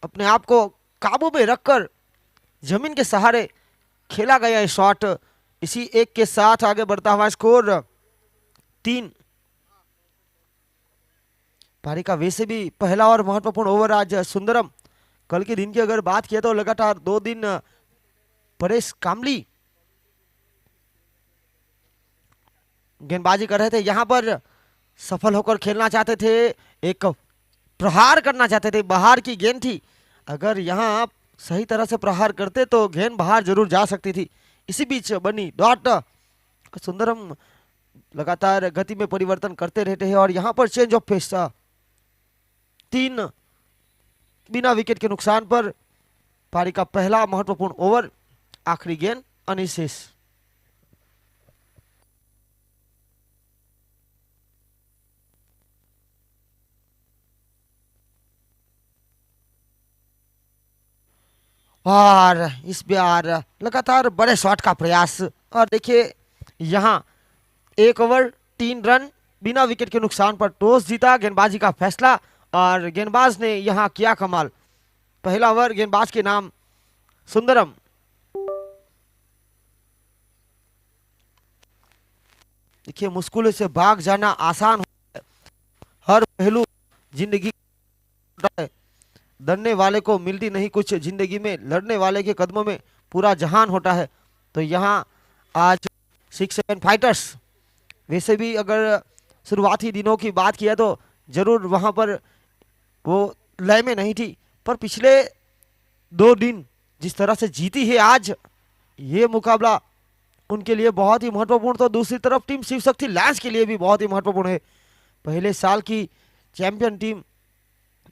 अपने आप को काबू में रखकर जमीन के सहारे खेला गया शॉट। इसी एक के साथ आगे बढ़ता हुआ स्कोर 3। पारी का वैसे भी पहला और महत्वपूर्ण ओवर आज सुंदरम। कल के दिन की अगर बात किया तो लगातार 2 दिन परेश कामली गेंदबाजी कर रहे थे, यहां पर सफल होकर खेलना चाहते थे, एक प्रहार करना चाहते थे। बाहर की गेंद थी, अगर यहां सही तरह से प्रहार करते तो गेंद बाहर जरूर जा सकती थी। इसी बीच बनी डॉट। सुंदरम लगातार गति में परिवर्तन करते रहते हैं और यहां पर चेंज ऑफ पेस 3 बिना विकेट के नुकसान पर पारी का पहला महत्वपूर्ण ओवर, आखिरी गेंद अनिशेष। और इस बार लगातार बड़े शॉट का प्रयास। और देखिए यहां 1 ओवर 3 रन बिना विकेट के नुकसान पर टॉस जीता, गेंदबाजी का फैसला। और गेंदबाज ने यहां किया कमाल। पहला ओवर गेंदबाज के नाम सुंदरम। देखिए मुश्किलों से भाग जाना आसान है, हर पहलू जिंदगी है। डरने वाले को मिलती नहीं कुछ जिंदगी में, लड़ने वाले के कदमों में पूरा जहान होता है। तो यहाँ आज 6-7 फाइटर्स, वैसे भी अगर शुरुआती दिनों की बात किया तो जरूर वहां पर वो लय में नहीं थी, पर पिछले 2 दिन जिस तरह से जीती है आज, ये मुकाबला उनके लिए बहुत ही महत्वपूर्ण। तो दूसरी तरफ टीम शिव शक्ति लायंस के लिए भी बहुत ही महत्वपूर्ण है। पहले साल की चैंपियन टीम,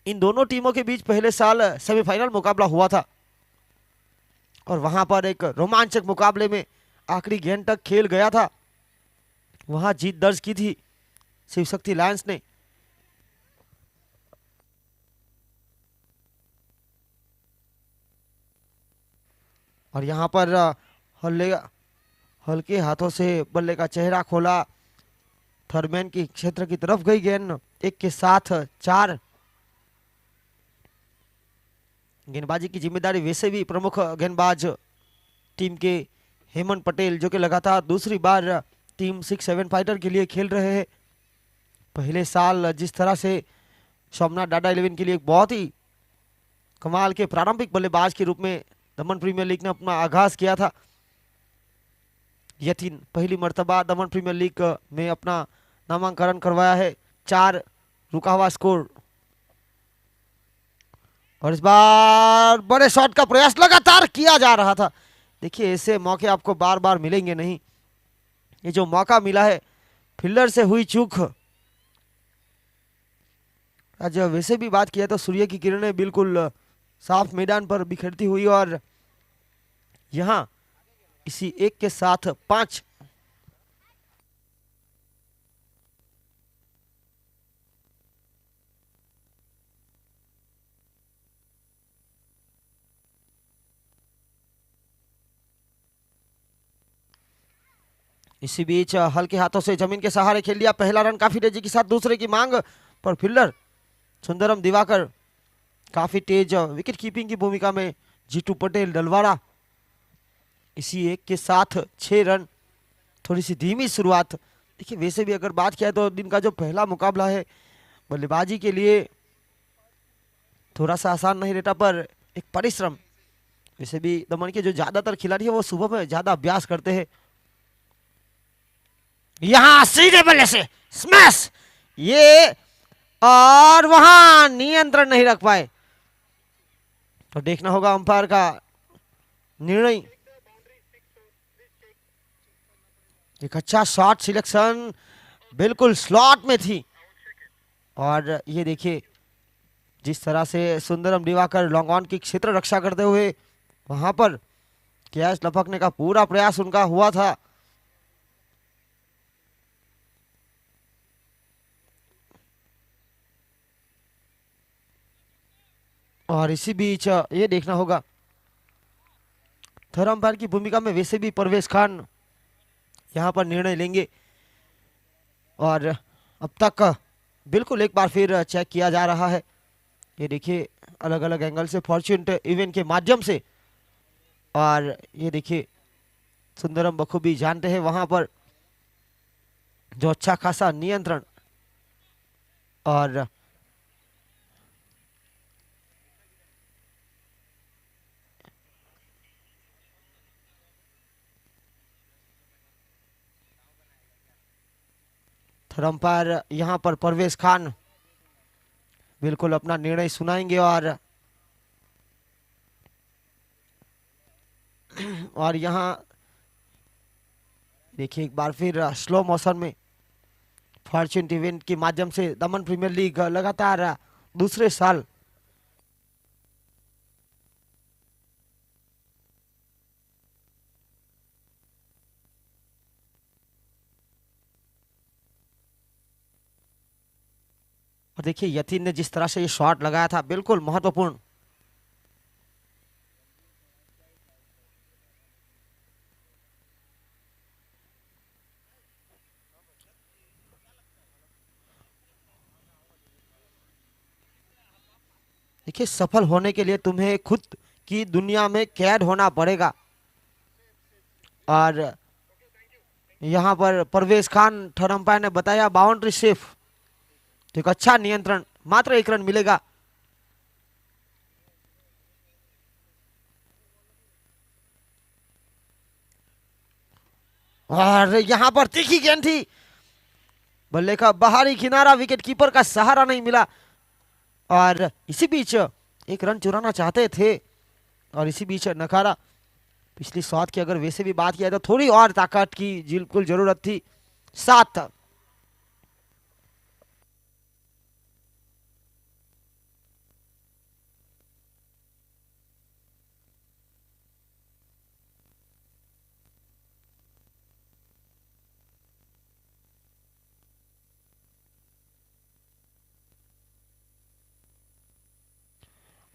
इन दोनों टीमों के बीच पहले साल सेमीफाइनल मुकाबला हुआ था और वहां पर एक रोमांचक मुकाबले में आखिरी गेंद तक खेल गया था, वहां जीत दर्ज की थी शिव शक्ति लायंस ने। और यहां पर हल्के हाथों से बल्ले का चेहरा खोला, थर्मैन की क्षेत्र की तरफ गई गेंद, 1 के साथ 4। गेंदबाजी की जिम्मेदारी वैसे भी प्रमुख गेंदबाज टीम के हेमंत पटेल, जो कि लगातार दूसरी बार टीम 6-7 फाइटर के लिए खेल रहे हैं। पहले साल जिस तरह से सोमनाथ डाडा 11 के लिए एक बहुत ही कमाल के प्रारंभिक बल्लेबाज के रूप में दमन प्रीमियर लीग ने अपना आगाज किया था, यतीन पहली मर्तबा दमन प्रीमियर लीग में अपना नामांकन करवाया है। 4 रुका हुआ स्कोर। और इस बार बड़े शॉट का प्रयास लगातार किया जा रहा था। देखिए ऐसे मौके आपको बार बार मिलेंगे नहीं, ये जो मौका मिला है फील्डर से हुई चूक। आज वैसे भी बात किया तो सूर्य की किरणें बिल्कुल साफ मैदान पर बिखरती हुई और यहां इसी 1 के साथ 5। इसी बीच हल्के हाथों से जमीन के सहारे खेल लिया पहला रन, काफी तेजी के साथ दूसरे की मांग पर फील्डर सुंदरम दिवाकर काफी तेज विकेट कीपिंग की भूमिका में जीतू पटेल डलवाड़ा। इसी 1 के साथ 6 रन। थोड़ी सी धीमी शुरुआत। देखिए वैसे भी अगर बात किया तो दिन का जो पहला मुकाबला है बल्लेबाजी के लिए थोड़ा सा आसान नहीं रहता, पर एक परिश्रम। वैसे भी दमन के जो ज्यादातर खिलाड़ी है वो सुबह में ज्यादा अभ्यास करते हैं। यहां सीधे बल्ले से स्मैश, ये और वहां नियंत्रण नहीं रख पाए। तो देखना होगा अंपायर का निर्णय। एक अच्छा शॉट सिलेक्शन बिल्कुल स्लॉट में थी। और ये देखिए जिस तरह से सुंदरम दिवाकर लॉन्ग ऑन की क्षेत्र रक्षा करते हुए वहां पर कैच लपकने का पूरा प्रयास उनका हुआ था। और इसी बीच ये देखना होगा थर्ड अंपायर की भूमिका में वैसे भी परवेज खान यहां पर निर्णय लेंगे। और अब तक बिल्कुल एक बार फिर चेक किया जा रहा है। ये देखिए अलग अलग एंगल से फॉर्च्यून इवेंट के माध्यम से। और ये देखिए सुंदरम बखूबी जानते हैं वहां पर जो अच्छा खासा नियंत्रण और अंपायर यहाँ पर परवेज खान बिल्कुल अपना निर्णय सुनाएंगे। और यहाँ देखिए एक बार फिर स्लो मोशन में फॉर्च्यून इवेंट के माध्यम से दमन प्रीमियर लीग लगातार दूसरे साल और देखिए यतीन ने जिस तरह से ये शॉट लगाया था बिल्कुल महत्वपूर्ण। देखिए सफल होने के लिए तुम्हें खुद की दुनिया में कैद होना पड़ेगा। और यहाँ पर परवेज खान थर्ड अंपायर ने बताया बाउंड्री सेफ, तो एक अच्छा नियंत्रण, मात्र 1 रन मिलेगा। और यहाँ पर तीखी गेंद थी, बल्ले का बाहरी किनारा, विकेट कीपर का सहारा नहीं मिला। और इसी बीच 1 रन चुराना चाहते थे और इसी बीच नकारा। पिछली शॉट की अगर वैसे भी बात किया तो थोड़ी और ताकत की बिल्कुल जरूरत थी। 7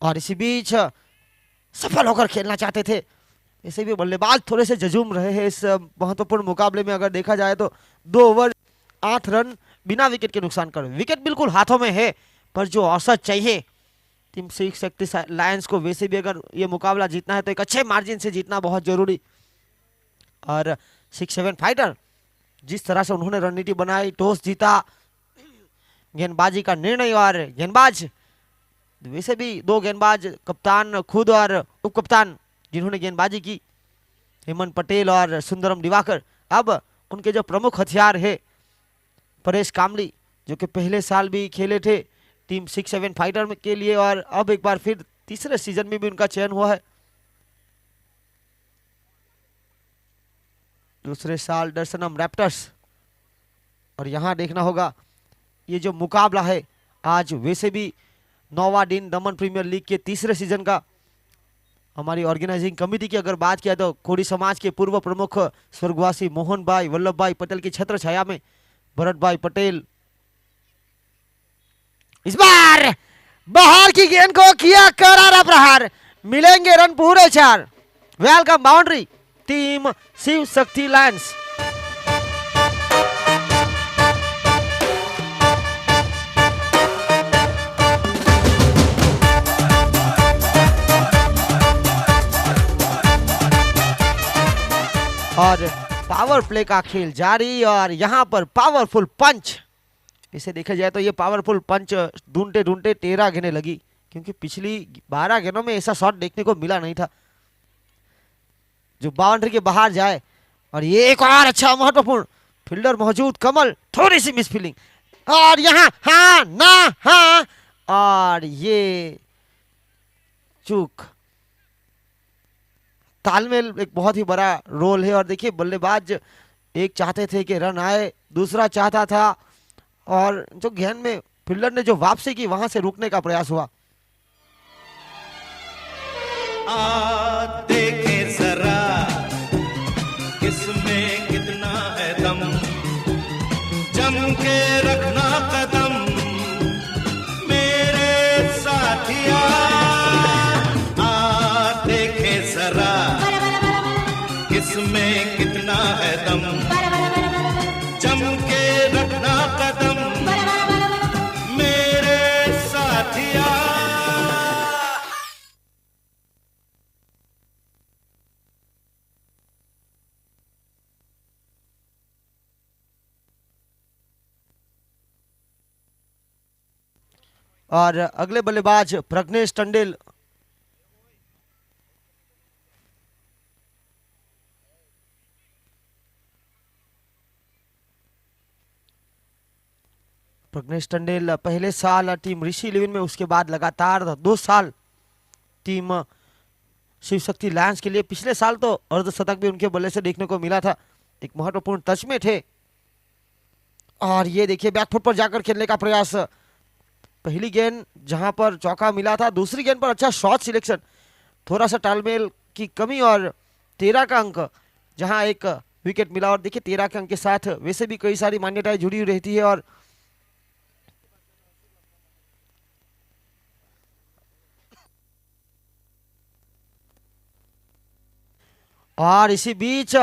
और इसी बीच सफल होकर खेलना चाहते थे। ऐसे भी बल्लेबाज थोड़े से जजूम रहे हैं इस महत्वपूर्ण मुकाबले में। अगर देखा जाए तो 2 ओवर 8 रन बिना विकेट के नुकसान कर, विकेट बिल्कुल हाथों में है, पर जो औसत चाहिए टीम 6 लायंस को, वैसे भी अगर ये मुकाबला जीतना है तो एक अच्छे मार्जिन से जीतना बहुत जरूरी। और 6-7 फाइटर जिस तरह से उन्होंने रणनीति बनाई, टॉस जीता, गेंदबाजी का निर्णय, और गेंदबाज वैसे भी 2 गेंदबाज, कप्तान खुद और उप कप्तान जिन्होंने गेंदबाजी की, हेमंत पटेल और सुंदरम दिवाकर। अब उनके जो प्रमुख हथियार है परेश कामली, जो कि पहले साल भी खेले थे टीम 6-7 फाइटर के लिए और अब एक बार फिर तीसरे सीजन में भी उनका चयन हुआ है। दूसरे साल दर्शनम रैप्टर्स। और यहाँ देखना होगा ये जो मुकाबला है आज, वैसे भी 9वां दिन दमन प्रीमियर लीग के तीसरे सीजन का। हमारी ऑर्गेनाइजिंग कमेटी की अगर बात किया तो कोड़ी समाज के पूर्व प्रमुख स्वर्गवासी मोहन भाई वल्लभ भाई पटेल की छत्र छाया में भरत भाई पटेल इस बार बाहर की गेंद को किया करारा प्रहार, मिलेंगे रन पूरे 4। Welcome boundary team Shiv Shakti Lions. और पावर प्ले का खेल जारी, और यहाँ पर पावरफुल पंच। इसे देखा जाए तो ये पावरफुल पंच ढूंढते ढूंढते 13 गेंदें लगी, क्योंकि पिछली 12 गेंदों में ऐसा शॉट देखने को मिला नहीं था जो बाउंड्री के बाहर जाए। और ये एक और अच्छा महत्वपूर्ण फील्डर मौजूद, कमल, थोड़ी सी मिस फील्डिंग, और यहाँ हाँ ना हाँ, और ये चूक। तालमेल एक बहुत ही बड़ा रोल है। और देखिए बल्लेबाज एक चाहते थे कि रन आए, दूसरा चाहता था, और जो गेंद में फील्डर ने जो वापसी की वहां से रुकने का प्रयास हुआ। देखे जरा किसमें कितना है दम, जम के रखना कदम मेरे साथिया। देखे जरा किसमें कितना है दम, जम के रखना कदम मेरे साथिया। और अगले बल्लेबाज प्रज्ञेश टंडेल। प्रज्ञेश टंडेल पहले साल टीम ऋषि 11 में, उसके बाद लगातार 2 साल टीम शिव शक्ति लायंस के लिए। पिछले साल तो अर्धशतक भी उनके बल्ले से देखने को मिला था, एक महत्वपूर्ण टच में थे। और ये देखिए बैकफुट पर जाकर खेलने का प्रयास। पहली गेंद जहां पर चौका मिला था, दूसरी गेंद पर अच्छा शॉट सिलेक्शन, थोड़ा सा तालमेल की कमी और 13 का अंक जहां एक विकेट मिला। और देखिए 13 के अंक के साथ वैसे भी कई सारी मान्यताएं जुड़ी हुई रहती है। और इसी बीच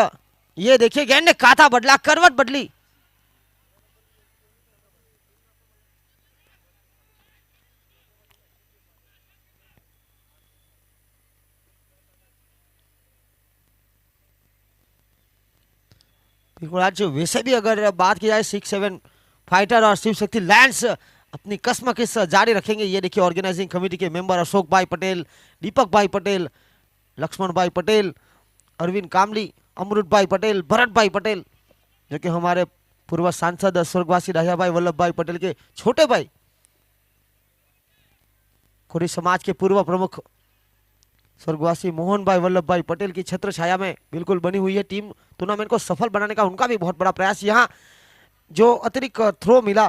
ये देखिए गेंद ने काथा बदला, करवट बदली। बिल्कुल, आज वैसे भी अगर बात की जाए 6-7 फाइटर और शिव शक्ति लायंस अपनी कसमकस जारी रखेंगे। ये देखिए ऑर्गेनाइजिंग कमेटी के मेंबर अशोक भाई पटेल, दीपक भाई पटेल, लक्ष्मण भाई पटेल, अरविंद कामली, अमृत भाई पटेल, भरत भाई पटेल, जो कि हमारे पूर्व सांसद स्वर्गवासी राजा भाई वल्लभ भाई पटेल के छोटे भाई, कोरी समाज के पूर्व प्रमुख स्वर्गवासी मोहन भाई वल्लभ भाई पटेल की छत्र छाया में बिल्कुल बनी हुई है टीम। टूर्नामेंट को सफल बनाने का उनका भी बहुत बड़ा प्रयास। यहाँ जो अतिरिक्त थ्रो मिला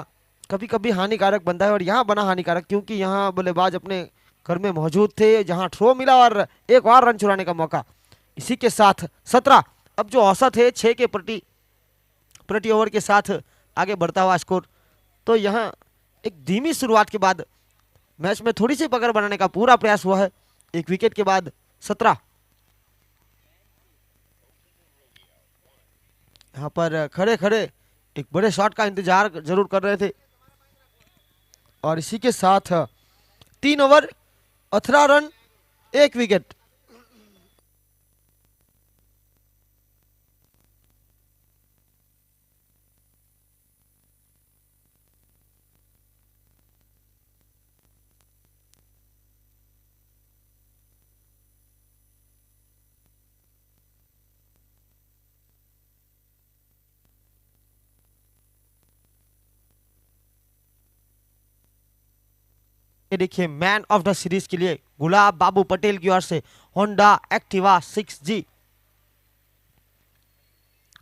कभी कभी हानिकारक बनता है, और यहाँ बना हानिकारक क्योंकि यहाँ बल्लेबाज अपने घर में मौजूद थे, जहाँ थ्रो मिला और एक और रन चुराने का मौका। इसी के साथ 17, अब जो औसत है 6 के प्रति ओवर के साथ आगे बढ़ता हुआ स्कोर। तो यहाँ एक धीमी शुरुआत के बाद मैच में थोड़ी सी पकड़ बनाने का पूरा प्रयास हुआ है। एक विकेट के बाद 17। यहाँ पर खड़े खड़े एक बड़े शॉट का इंतजार जरूर कर रहे थे। और इसी के साथ 3 ओवर 18 रन 1 विकेट। ये देखिए मैन ऑफ द सीरीज के लिए गुलाब बाबू पटेल की ओर से होंडा एक्टिवा 6G।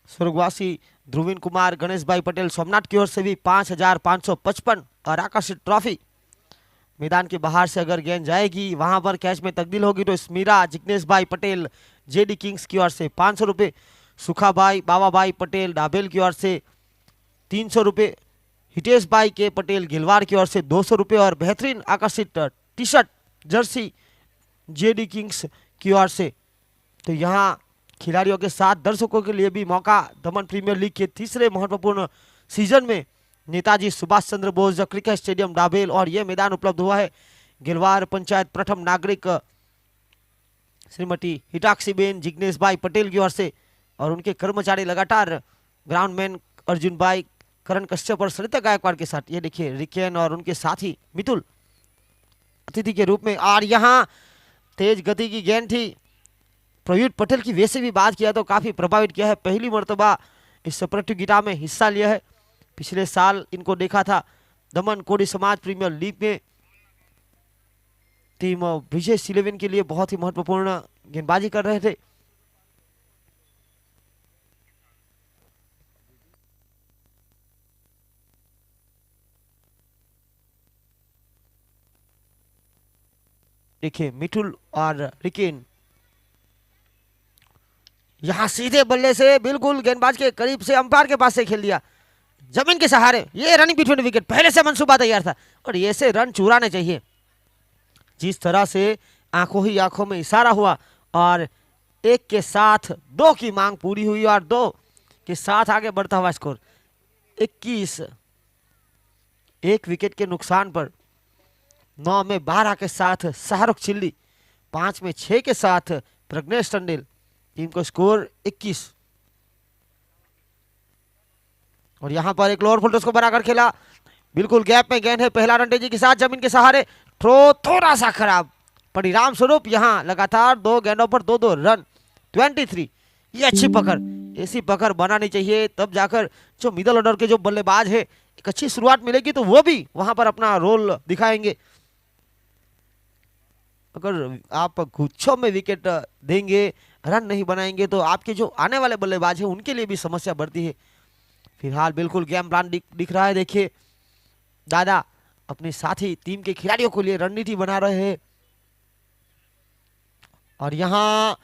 स्वर्गवासी ध्रुवीन कुमार, गणेश भाई पटेल सोमनाथ की ओर से भी 5555 और आकर्षित ट्रॉफी। मैदान के बाहर से अगर गेंद जाएगी वहां पर कैच में तब्दील होगी तो स्मीरा जिग्नेश भाई पटेल जेडी किंग्स की ओर से 500 रुपये, सुखा भाई बाबा भाई पटेल डाबेल की ओर से 300 रुपये, हितेश भाई के पटेल गिलवार की ओर से 200 रुपये और बेहतरीन आकर्षित T shirt Jersey JD Kings की ओर से। तो यहाँ खिलाड़ियों के साथ दर्शकों के लिए भी मौका दमन प्रीमियर लीग के तीसरे महत्वपूर्ण सीजन में Netaji Subhash Chandra Bose cricket stadium double, और यह मैदान उपलब्ध हुआ है गिलवार पंचायत प्रथम नागरिक श्रीमती हिटाक्षी बेन जिग्नेश भाई पटेल की ओर से, और उनके कर्मचारी लगातार ग्राउंडमैन अर्जुन भाई, करण कश्यप और सरिता गायकवाड़ के साथ। ये देखिए रिकेन और उनके साथी मितुल अतिथि के रूप में। और यहाँ तेज गति की गेंद थी, प्रयुत पटेल की वैसे भी बात किया तो काफी प्रभावित किया है। पहली मर्तबा इस प्रतियोगिता में हिस्सा लिया है, पिछले साल इनको देखा था दमन कोडी समाज प्रीमियर लीग में। टीम विजय 11 के लिए बहुत ही महत्वपूर्ण गेंदबाजी कर रहे थे। देखिए मिठुल और रिकेन यहां सीधे बल्ले से बिल्कुल गेंदबाज के करीब से अंपायर के पास से खेल दिया, जमीन के सहारे। ये रनिंग बिटवीन विकेट, पहले से मंसूबा तैयार था और ऐसे रन चुराने चाहिए। जिस तरह से आंखों ही आंखों में इशारा हुआ और 1 के साथ 2 की मांग पूरी हुई और 2 के साथ आगे बढ़ता हुआ स्कोर 21। 1 विकेट के नुकसान पर 9 में 12 के साथ शाहरुख चिल्ली, 5 में 6 के साथ प्रज्ञेश टंडेल, टीम को स्कोर 21। और यहां पर एक लोअर फुल टॉस को बनाकर खेला, बिल्कुल गैप में गेंद है, पहला रन तेजी के साथ जमीन के सहारे, थ्रो थोड़ा सा खराब, परिणाम स्वरूप यहाँ लगातार 2 गेंदों पर 2-2 रन। 23। ये अच्छी पकड़, ऐसी पकड़ बनानी चाहिए, तब जाकर जो मिडिल ऑर्डर के जो बल्लेबाज है एक अच्छी शुरुआत मिलेगी तो वो भी वहां पर अपना रोल दिखाएंगे। अगर आप गुच्छों में विकेट देंगे, रन नहीं बनाएंगे तो आपके जो आने वाले बल्लेबाज हैं उनके लिए भी समस्या बढ़ती है। फिलहाल बिल्कुल गेम प्लान दिख रहा है, देखिए दादा अपने साथी टीम के खिलाड़ियों को लिए रणनीति बना रहे हैं। और यहां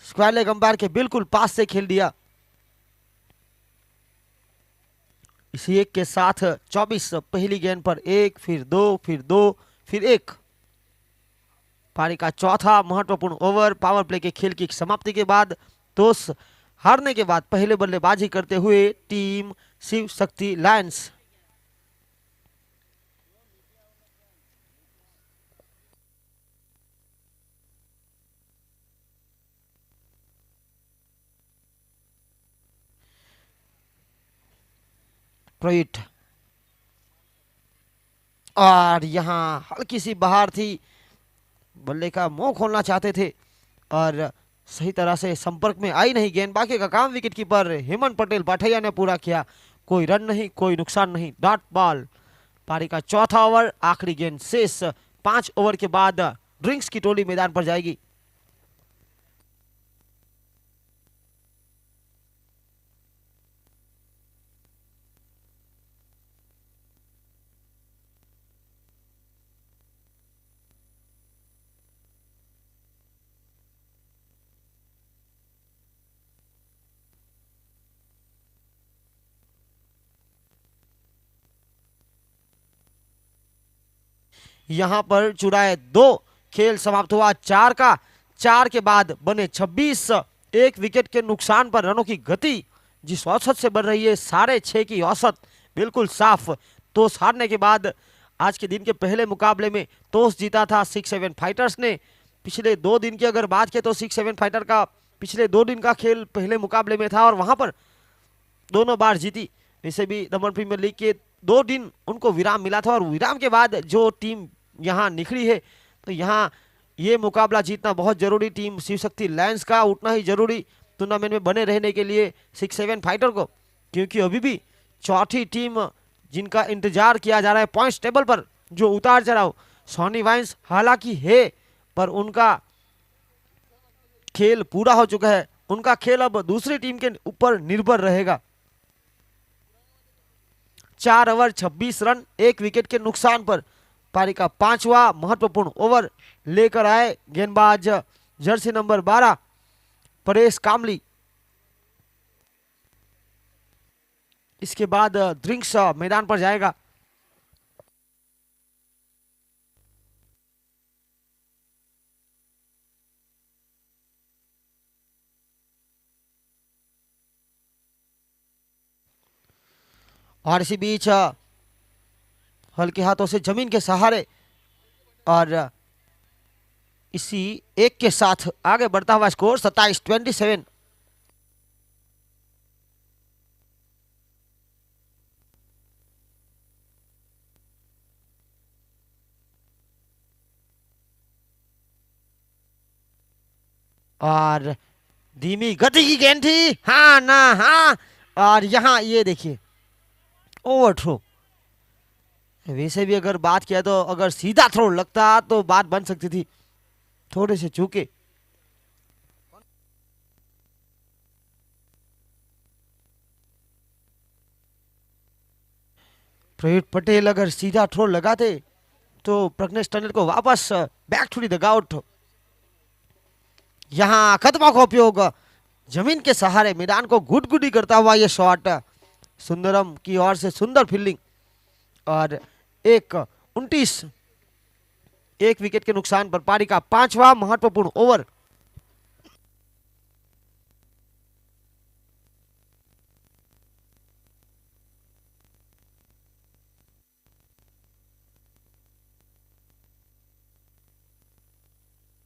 स्क्वायर लेग अंपायर के बिल्कुल पास से खेल दिया। इसी एक के साथ 24 पहली गेंद पर 1, फिर 2, फिर 2, फिर 1। पारी का चौथा महत्वपूर्ण ओवर पावर प्ले के खेल की समाप्ति के बाद टॉस हारने के बाद पहले बल्लेबाजी करते हुए टीम शिव शक्ति लायंस। प्रोइट, और यहां हल्की सी बहार थी, बल्ले का मुंह खोलना चाहते थे और सही तरह से संपर्क में आई नहीं गेंद। बाकी का काम विकेटकीपर हेमंत पटेल पाठैया ने पूरा किया, कोई रन नहीं, कोई नुकसान नहीं, डॉट बॉल। पारी का चौथा ओवर, आखिरी गेंद शेष 5 ओवर के बाद ड्रिंक्स की टोली मैदान पर जाएगी। यहां पर चुराए 2, खेल समाप्त हुआ 4 का। 4 के बाद बने 26। एक विकेट के नुकसान पर रनों की गति जिस औसत से बढ़ रही है 6.5 की औसत, बिल्कुल साफ। टॉस हारने के बाद आज के दिन के पहले मुकाबले में टॉस जीता था 6-7 फाइटर्स ने। पिछले 2 दिन की अगर बात करें तो 6-7 फाइटर का पिछले 2 दिन का खेल पहले मुकाबले में था और वहां पर दोनों बार जीती। वैसे भी नंबर प्रीमियर लीग के 2 दिन उनको विराम मिला था और विराम के बाद जो टीम यहाँ निखरी है तो यहाँ ये मुकाबला जीतना बहुत जरूरी, टीम शिव शक्ति लायंस का उतना ही जरूरी टूर्नामेंट में बने रहने के लिए 6-7 फाइटर को, क्योंकि अभी भी चौथी टीम जिनका इंतजार किया जा रहा है पॉइंट्स टेबल पर, जो उतार चढ़ाव सोनी वाइन्स हालांकि है पर उनका खेल पूरा हो चुका है, उनका खेल अब दूसरी टीम के ऊपर निर्भर रहेगा। 4 ओवर 26 रन, 1 विकेट के नुकसान पर पारी का 5वां महत्वपूर्ण ओवर लेकर आए गेंदबाज जर्सी नंबर 12 परेश कामली। इसके बाद ड्रिंक्स मैदान पर जाएगा। और इसी बीच हल्के हाथों से जमीन के सहारे और इसी एक के साथ आगे बढ़ता हुआ स्कोर 27-27। और धीमी गति की गेंद थी, हाँ ना हाँ, और यहां ये देखिए ओवर थ्रो। वैसे भी अगर बात किया तो अगर सीधा थ्रो लगता तो बात बन सकती थी, थोड़े से चूके। प्रोहित पटेल अगर सीधा थ्रो लगाते तो प्रज्ञेश टंडन को वापस बैक टू द डगआउट। यहां कदमों का उपयोग, जमीन के सहारे मैदान को गुडगुडी करता हुआ यह शॉट, सुंदरम की ओर से सुंदर फील्डिंग और 1-29, 1 विकेट के नुकसान पर पारी का 5वां महत्वपूर्ण ओवर।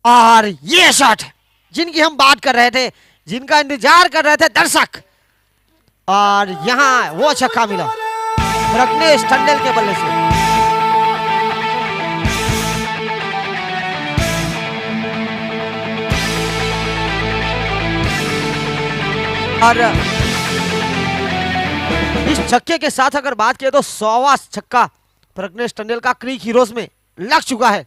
और ये शॉट जिनकी हम बात कर रहे थे, जिनका इंतजार कर रहे थे दर्शक, और यहां वो छक्का मिला। प्रज्ञेश टंडेल के बल्ले से। और इस छक्के के साथ अगर बात करें तो 100वां छक्का प्रज्ञेश टंडेल का क्रिक हीरोज में लग चुका है।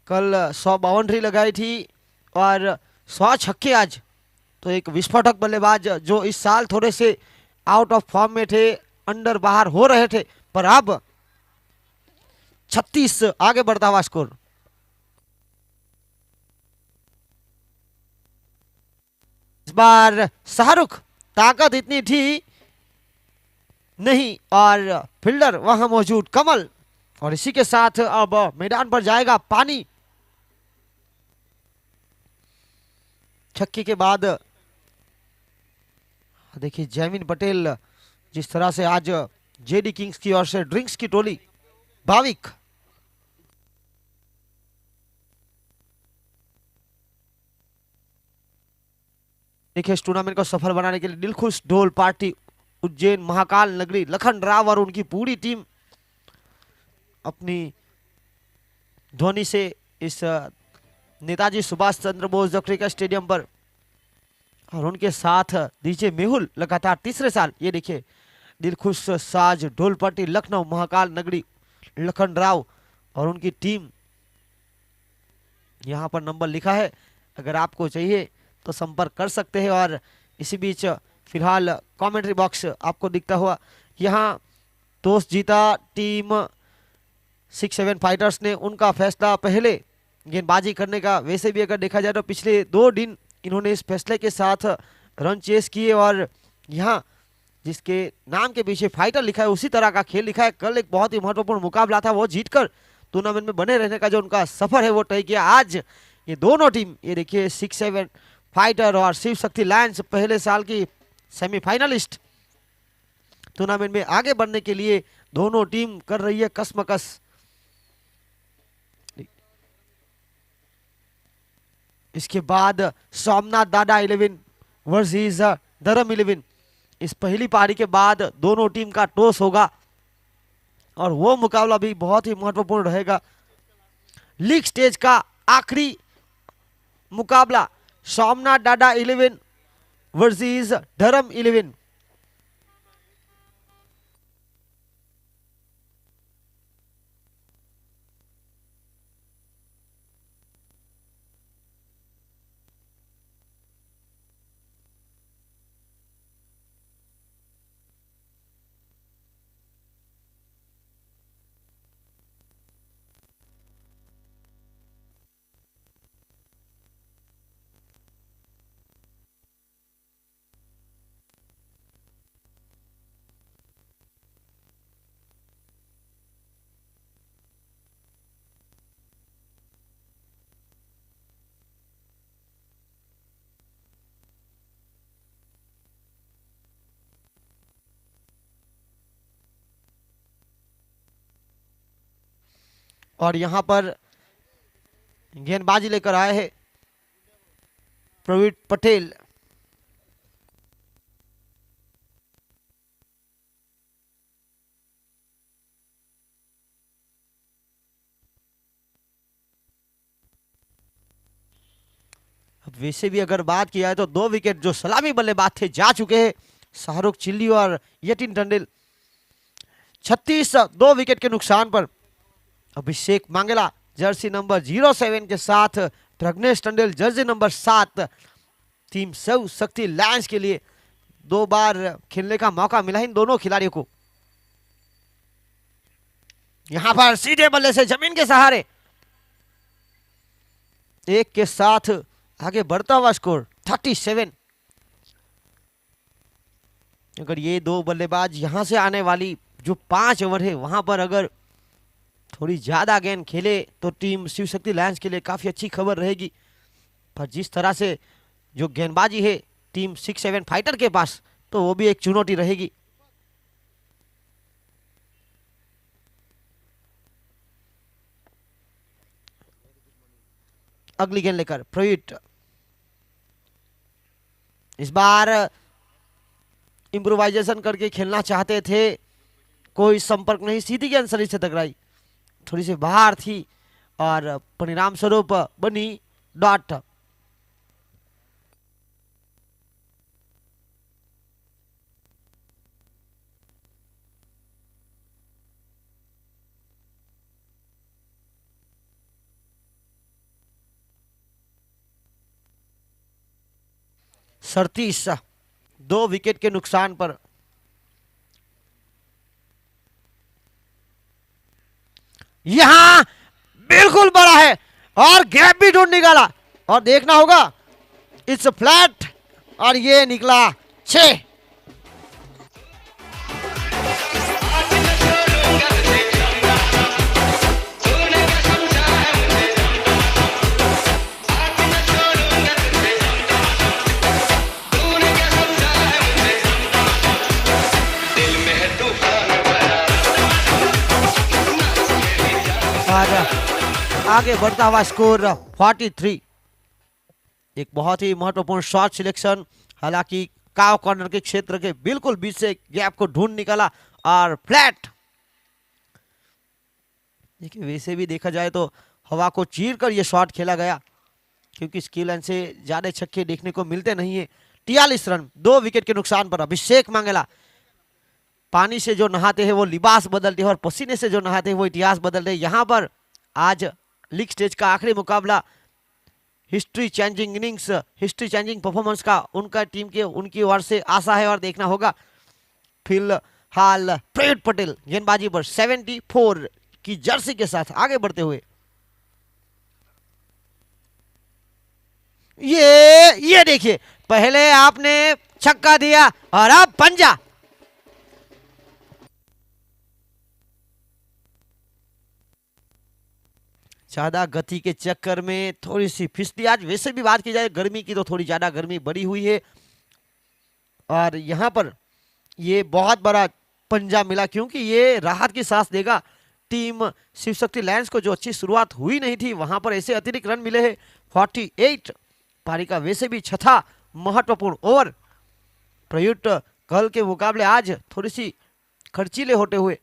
कल 100 बाउंड्री लगाई थी और 100 छक्के आज। तो एक विस्फोटक बल्लेबाज जो इस साल थोड़े से आउट ऑफ फॉर्म में थे, अंडर बाहर हो रहे थे, पर अब 36 आगे बढ़ता हुआ स्कोर। इस बार शाहरुख ताकत इतनी थी नहीं और फील्डर वहां मौजूद कमल, और इसी के साथ अब मैदान पर जाएगा पानी। छक्के के बाद देखिए जैमिन पटेल जिस तरह से आज जेडी किंग्स की ओर से ड्रिंक्स की टोली भाविक। देखिए इस टूर्नामेंट को सफल बनाने के लिए दिलखुश ढोल पार्टी उज्जैन महाकाल नगरी लखन राव और उनकी पूरी टीम अपनी ध्वनि से इस नेताजी सुभाष चंद्र बोस क्रिकेट स्टेडियम पर, और उनके साथ डीजे मेहुल लगातार तीसरे साल। ये देखिए दिलखुश साज ढोल पार्टी लखनऊ महाकाल नगरी लखन राव और उनकी टीम, यहाँ पर नंबर लिखा है, अगर आपको चाहिए तो संपर्क कर सकते हैं। और इसी बीच फिलहाल कमेंट्री बॉक्स आपको दिखता हुआ, यहाँ टॉस जीता टीम 6-7 फाइटर्स ने, उनका फैसला पहले गेंदबाजी करने का। वैसे भी अगर देखा जाए तो पिछले 2 दिन इन्होंने इस फैसले के साथ रन चेस किए, और यहाँ जिसके नाम के पीछे फाइटर लिखा है उसी तरह का खेल लिखा है। कल एक बहुत ही महत्वपूर्ण मुकाबला था, वो जीतकर टूर्नामेंट में बने रहने का जो उनका सफर है वो तय किया। आज ये दोनों टीम, ये देखिए 6-7 फाइटर और शिव शक्ति लायंस पहले साल की सेमीफाइनलिस्ट, टूर्नामेंट में आगे बढ़ने के लिए दोनों टीम कर रही है कसमकस। इसके बाद सोमनाथ दादा 11 वर्सेस धर्म 11। इस पहली पारी के बाद दोनों टीम का टॉस होगा और वो मुकाबला भी बहुत ही महत्वपूर्ण रहेगा। लीग स्टेज का आखिरी मुकाबला सोमनाथ दादा 11 वर्सेस धर्म 11। और यहां पर गेंदबाजी लेकर आए हैं प्रवीण पटेल। वैसे भी अगर बात किया है तो 2 विकेट जो सलामी बल्लेबाज थे जा चुके हैं, शाहरुख चिल्ली और यतिन टंडेल। 36 2 विकेट के नुकसान पर अभिषेक मांगेला जर्सी नंबर 07 के साथ Pragnesh Tandel jersey number 7। Team Shiv Shakti Lions के लिए 2 बार खेलने का मौका मिला इन दोनों खिलाड़ियों को। यहां पर सीधे बल्ले से जमीन के सहारे एक के साथ आगे बढ़ता हुआ स्कोर 37। अगर ये 2 बल्लेबाज यहां से आने वाली जो 5 ओवर है वहां पर अगर थोड़ी ज्यादा गेंद खेले तो टीम शिव शक्ति लायंस के लिए काफी अच्छी खबर रहेगी। पर जिस तरह से जो गेंदबाजी है टीम 6-7 फाइटर के पास, तो वो भी एक चुनौती रहेगी। अगली गेंद लेकर प्रवीण, इस बार इम्प्रोवाइजेशन करके खेलना चाहते थे, कोई संपर्क नहीं, सीधी गेंद शरीर से टकराई, थोड़ी सी बाहर थी और परिणाम स्वरूप बनी डॉट। सड़तीस, 2 विकेट के नुकसान पर। यहां बिल्कुल बड़ा है और गैप भी ढूंढ निकाला और देखना होगा इट्स फ्लैट और ये निकला 6। और आगे बढ़ता हुआ स्कोर 43। एक बहुत ही महत्वपूर्ण शॉट सिलेक्शन, हालांकि काव कॉर्नर के क्षेत्र के बिल्कुल बीच से गैप को ढूंढ निकाला और फ्लैट। देखिए वैसे भी देखा जाए तो हवा को चीर कर यह शॉट खेला गया, क्योंकि स्किल लाइन से ज्यादा छक्के देखने को मिलते नहीं है। 43 रन 2 विकेट के नुकसान पर। अभिषेक मंगला, पानी से जो नहाते हैं वो लिबास बदलते हैं और पसीने से जो नहाते हैं वो इतिहास बदलते हैं। यहां पर आज लीग स्टेज का आखिरी मुकाबला, history changing innings, history changing performance का उनका टीम के उनकी ओर से आशा है और देखना होगा। फिलहाल प्रयुत पटेल गेंदबाजी पर 74 की जर्सी के साथ आगे बढ़ते हुए। ये देखिए, पहले आपने छक्का दिया और अब पंजा। ज्यादा गति के चक्कर में थोड़ी सी फिसली। आज वैसे भी बात की जाए गर्मी की तो थोड़ी ज्यादा गर्मी बढ़ी हुई है और यहां पर ये बहुत बड़ा पंजा मिला, क्योंकि ये राहत की सांस देगा टीम शिव शक्ति लायंस को, जो अच्छी शुरुआत हुई नहीं थी वहां पर ऐसे अतिरिक्त रन मिले हैं। 48 पारी का वैसे भी छठा महत्वपूर्ण ओवर। प्रयुक्त कल के मुकाबले आज थोड़ी सी खर्चीले होते हुए।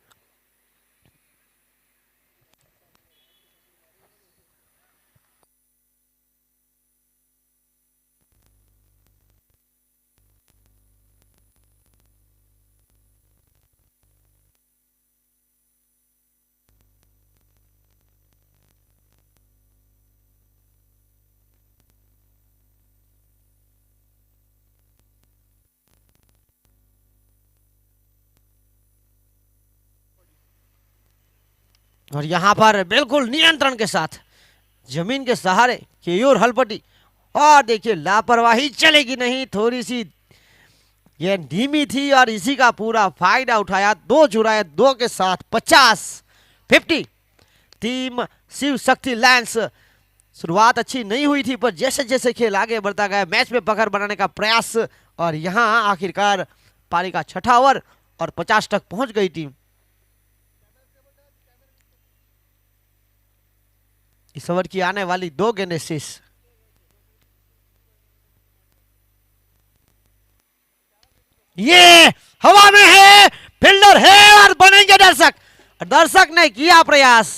और यहां पर बिल्कुल नियंत्रण के साथ जमीन के सहारे केयूर हलपटी, और देखिए लापरवाही चलेगी नहीं, थोड़ी सी ये धीमी थी और इसी का पूरा फायदा उठाया। 2 जुड़ाए 2 के साथ 50 टीम शिव शक्ति लायंस। शुरुआत अच्छी नहीं हुई थी, पर जैसे जैसे खेल आगे बढ़ता गया मैच में पकड़ बनाने का प्रयास, और यहां आखिरकार पारी का छठा ओवर और 50 तक पहुंच गई टीम। इस ओवर की आने वाली 2 गेंदें शेष। ये हवा में है, फील्डर है और बनेंगे दर्शक। दर्शक ने किया प्रयास।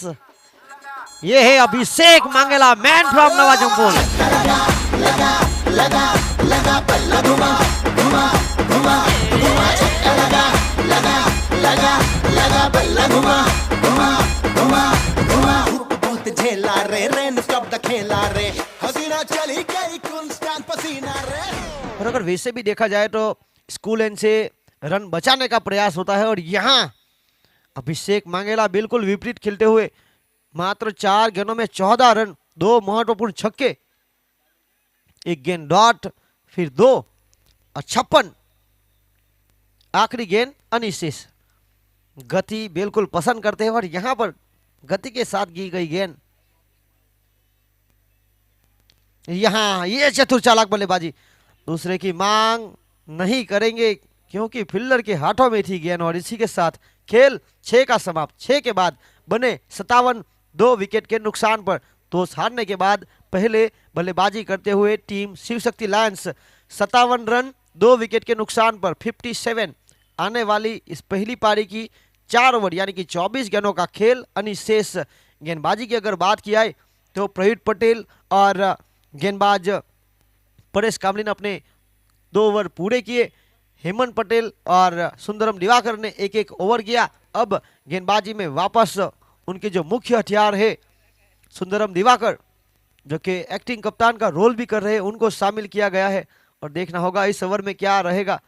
ये है अभिषेक मंगला, मैन फ्रॉम नवाजमपुर। झेला रे रेन स्टॉप द खेला रे, हसीना चली गई कुंस्तान पसीना रे। और अगर वैसे भी देखा जाए तो स्कूल एंड से रन बचाने का प्रयास होता है, और यहां अभिषेक मंगला बिल्कुल विपरीत खेलते हुए मात्र 4 गेंदों में 14 रन, 2 महत्वपूर्ण छक्के, 1 गेंद डॉट, फिर 2 और 56। आखिरी गेंद अनिशेष। गति बिल्कुल पसंद करते हैं और यहां पर गति के साथ की गई गेंद। यहां ये चतुर चालाक बल्लेबाजी, दूसरे की मांग नहीं करेंगे क्योंकि फील्डर के हाथों में थी गेंद, और इसी के साथ खेल 6 का समाप्त। 6 के बाद बने 57, 2 विकेट के नुकसान पर। टॉस हारने के बाद पहले बल्लेबाजी करते हुए team Shiv Shakti Lions 57 run 2 wicket के नुकसान पर 57। आने वाली इस पहली पारी की 4 ओवर यानी कि 24 गेंदों का खेल अनिशेष गेंदबाजी की अगर बात की जाए तो प्रवीण पटेल और गेंदबाज परेश कामली ने अपने 2 ओवर पूरे किए। हेमंत पटेल और सुंदरम दिवाकर ने एक एक ओवर किया। अब गेंदबाजी में वापस उनके जो मुख्य हथियार है सुंदरम दिवाकर, जो कि एक्टिंग कप्तान का रोल भी कर रहे हैं, उनको शामिल किया गया है और देखना होगा इस ओवर में क्या रहेगा।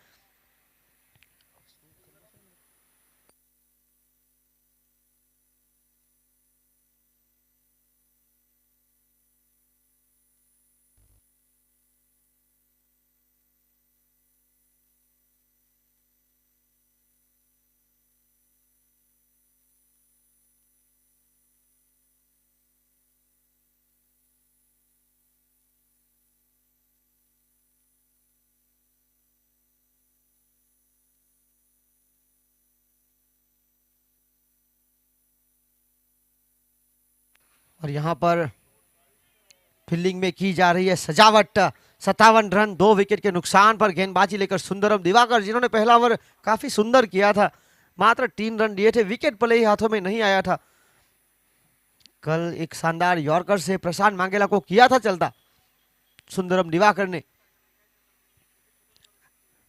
और यहां पर फील्डिंग में की जा रही है सजावट। 57 रन 2 विकेट के नुकसान पर गेंदबाजी लेकर सुंदरम दिवाकर, जिन्होंने पहला ओवर काफी सुंदर किया था, मात्र 3 रन दिए थे, विकेट भले ही हाथों में नहीं आया था। कल एक शानदार यॉर्कर से प्रशांत मांगेला को किया था चलता सुंदरम दिवाकर ने।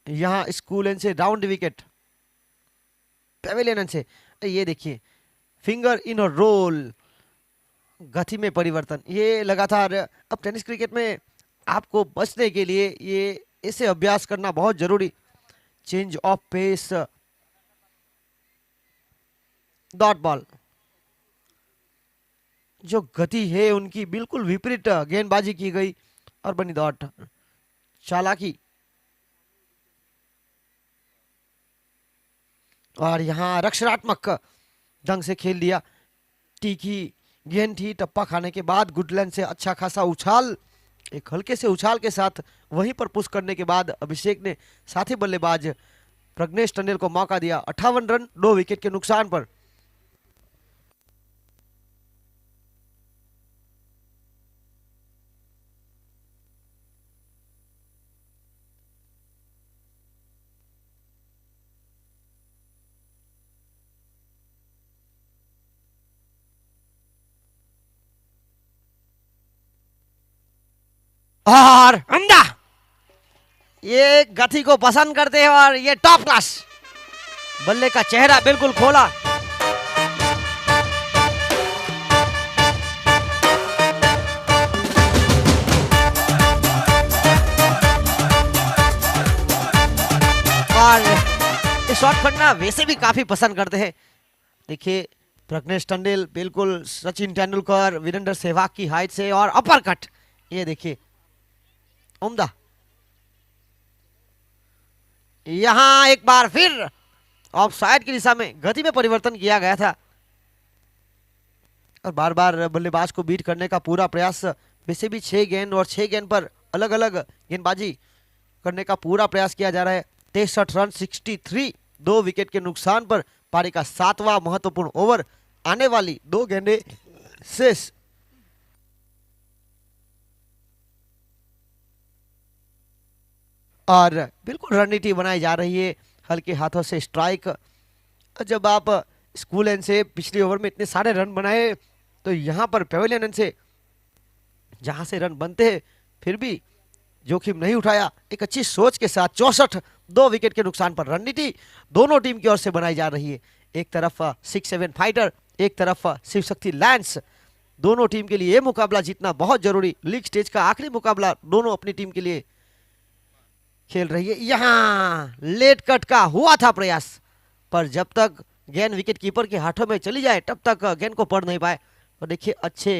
यहां स्कूल एंड से राउंड विकेट, पेविलियन से ये देखिए फिंगर इन और रोल, गति में परिवर्तन, ये लगातार। अब टेनिस क्रिकेट में आपको बचने के लिए ये इसे अभ्यास करना बहुत जरूरी। Change of pace, dot ball, जो गति है उनकी बिल्कुल विपरीत गेंदबाजी की गई और बनी डॉट। चालाकी, और यहां रक्षात्मक ढंग से खेल दिया। तीखी गेंद थी, टप्पा खाने के बाद गुडलैंड से अच्छा खासा उछाल, एक हल्के से उछाल के साथ वहीं पर पुश करने के बाद अभिषेक ने साथी बल्लेबाज प्रज्ञेश टंडेल को मौका दिया। 58 रन 2 विकेट के नुकसान पर। और अंडा, ये गति को पसंद करते हैं और ये टॉप क्लास, बल्ले का चेहरा बिल्कुल खोला। और ये शॉट करना वैसे भी काफी पसंद करते हैं। देखिए प्रज्ञेश टंडेल बिल्कुल सचिन तेंदुलकर, वीरेंद्र सहवाग की हाइट से, और अपर कट, ये देखिए उम्दा। यहां एक बार फिर ऑफ साइड की दिशा में गति में परिवर्तन किया गया था और बार बार बल्लेबाज को बीट करने का पूरा प्रयास। वैसे भी 6 गेंद और 6 गेंद पर अलग अलग गेंदबाजी करने का पूरा प्रयास किया जा रहा है। 63 रन 63 2 विकेट के नुकसान पर पारी का 7वां महत्वपूर्ण ओवर, आने वाली 2 गेंदें शेष। और बिल्कुल रणनीति बनाई जा रही है, हल्के हाथों से स्ट्राइक। जब आप स्कूल एंड से पिछले ओवर में इतने सारे रन बनाए तो यहां पर पेविलियन एंड से जहां से रन बनते हैं फिर भी जोखिम नहीं उठाया। एक अच्छी सोच के साथ 64 2 विकेट के नुकसान पर रणनीति दोनों टीम की ओर से बनाई जा रही है। एक तरफ 6-7 फाइटर, एक तरफ शिव शक्ति लायंस। दोनों टीम के लिए ये मुकाबला जीतना बहुत जरूरी। लीग स्टेज का आखिरी मुकाबला दोनों अपनी टीम के लिए खेल रही है। यहां लेट कट का हुआ था प्रयास, पर जब तक गेंद विकेट कीपर के हाथों में चली जाए तब तक गेंद को पढ़ नहीं पाए। और देखिए अच्छे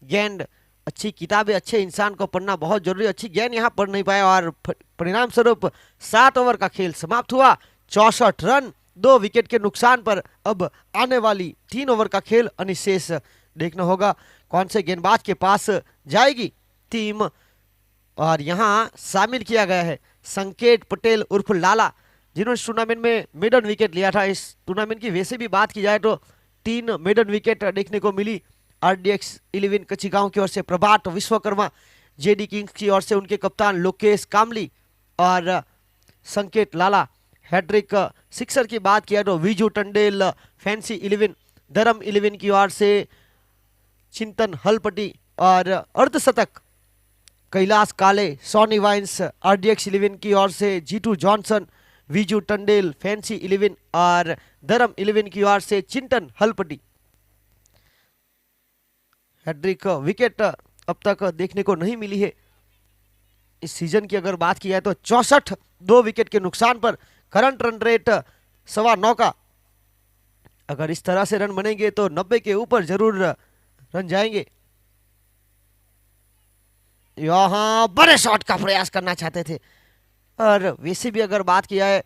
गेंद, अच्छी किताबें अच्छे इंसान को पढ़ना बहुत जरूरी। अच्छी गेंद यहां पढ़ नहीं पाए और परिणाम स्वरूप 7 ओवर का खेल समाप्त हुआ। 64 रन 2 विकेट के नुकसान पर। अब आने वाली 3 ओवर का खेल अनिशेष। देखना होगा कौन से गेंदबाज के पास जाएगी टीम। और यहां शामिल किया गया है संकेत पटेल उर्फ लाला, जिन्होंने इस टूर्नामेंट में मेडन विकेट लिया था। इस टूर्नामेंट की वैसे भी बात की जाए तो 3 मेडन विकेट देखने को मिली। RDX 11 कच्ची गांव की ओर से प्रभात विश्वकर्मा, JD किंग्स की ओर से उनके कप्तान लोकेश कामली और संकेत लाला। हैट्रिक सिक्सर की बात किया तो विजू टंडेल फैंसी 11 धर्म 11 की ओर से चिंतन हलपटी और अर्धशतक कैलाश काले सोनी वाइन्स RDX 11 की ओर से जीतू जॉनसन विजू टंडेल फैंसी 11 और धर्म 11 की ओर से चिंतन हलपटी। हैट्रिक विकेट अब तक देखने को नहीं मिली है इस सीजन की। अगर बात की जाए तो 64 2 विकेट के नुकसान पर करंट रन रेट 9.25 का। अगर इस तरह से रन बनेंगे तो 90 के ऊपर जरूर रन जाएंगे। यहां बड़े शॉट का प्रयास करना चाहते थे और वैसे भी अगर बात किया है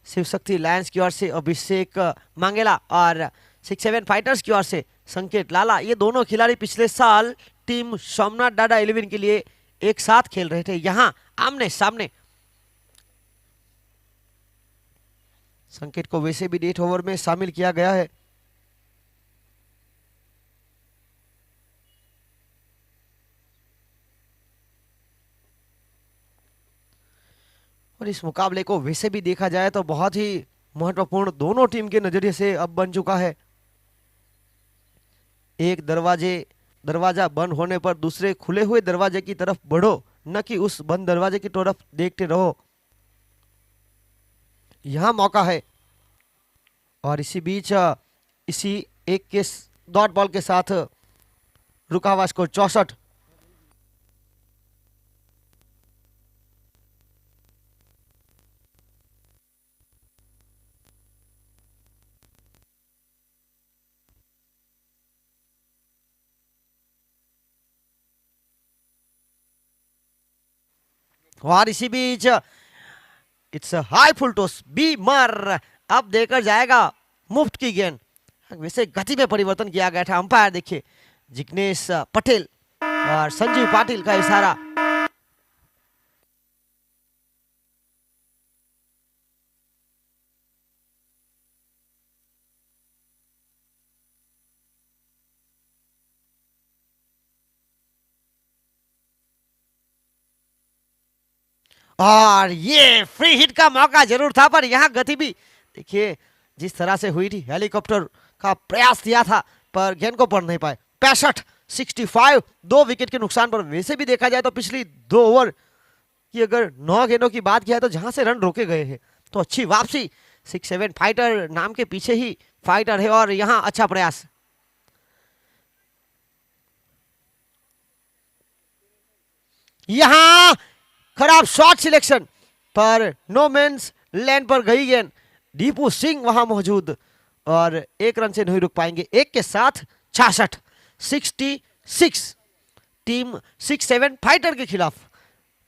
शिव शक्ति लायंस की ओर से अभिषेक मांगेला और 6-7 फाइटर्स की ओर से संकेत लाला, ये दोनों खिलाड़ी पिछले साल टीम सोमनाथ डाडा 11 के लिए एक साथ खेल रहे थे। यहां आमने सामने संकेत को वैसे भी डेथ ओवर में शामिल किया गया है। और इस मुकाबले को वैसे भी देखा जाए तो बहुत ही महत्वपूर्ण दोनों टीम के नजरिए से अब बन चुका है। एक दरवाजा बंद होने पर दूसरे खुले हुए दरवाजे की तरफ बढ़ो, न कि उस बंद दरवाजे की तरफ देखते रहो। यहां मौका है और इसी बीच इसी एक के डॉट बॉल के साथ रुका हुआ स्कोर 64। और इसी बीच it's high full toss beamer अब देकर जाएगा मुफ्त की गेंद। वैसे गति में परिवर्तन किया गया था। अंपायर देखिए जिग्नेश पटेल और संजीव पाटिल का इशारा। और ये फ्री हिट का मौका जरूर था पर यहां गति भी देखिए जिस तरह से हुई थी। हेलीकॉप्टर का प्रयास किया था पर गेंद को पढ़ नहीं पाए। 65 2 विकेट के नुकसान पर। वैसे भी देखा जाए तो पिछली 2 ओवर की अगर 9 गेंदों की बात किया तो जहां से रन रोके गए हैं तो अच्छी वापसी। 6-7 फाइटर नाम के पीछे ही फाइटर है और यहां अच्छा प्रयास। यहां खराब शॉट सिलेक्शन पर नो मेंस लैंड पर गई गेंद। दीपू सिंह वहां मौजूद और एक रन से नहीं रुक पाएंगे। एक के साथ 66 टीम 6-7 फाइटर के खिलाफ।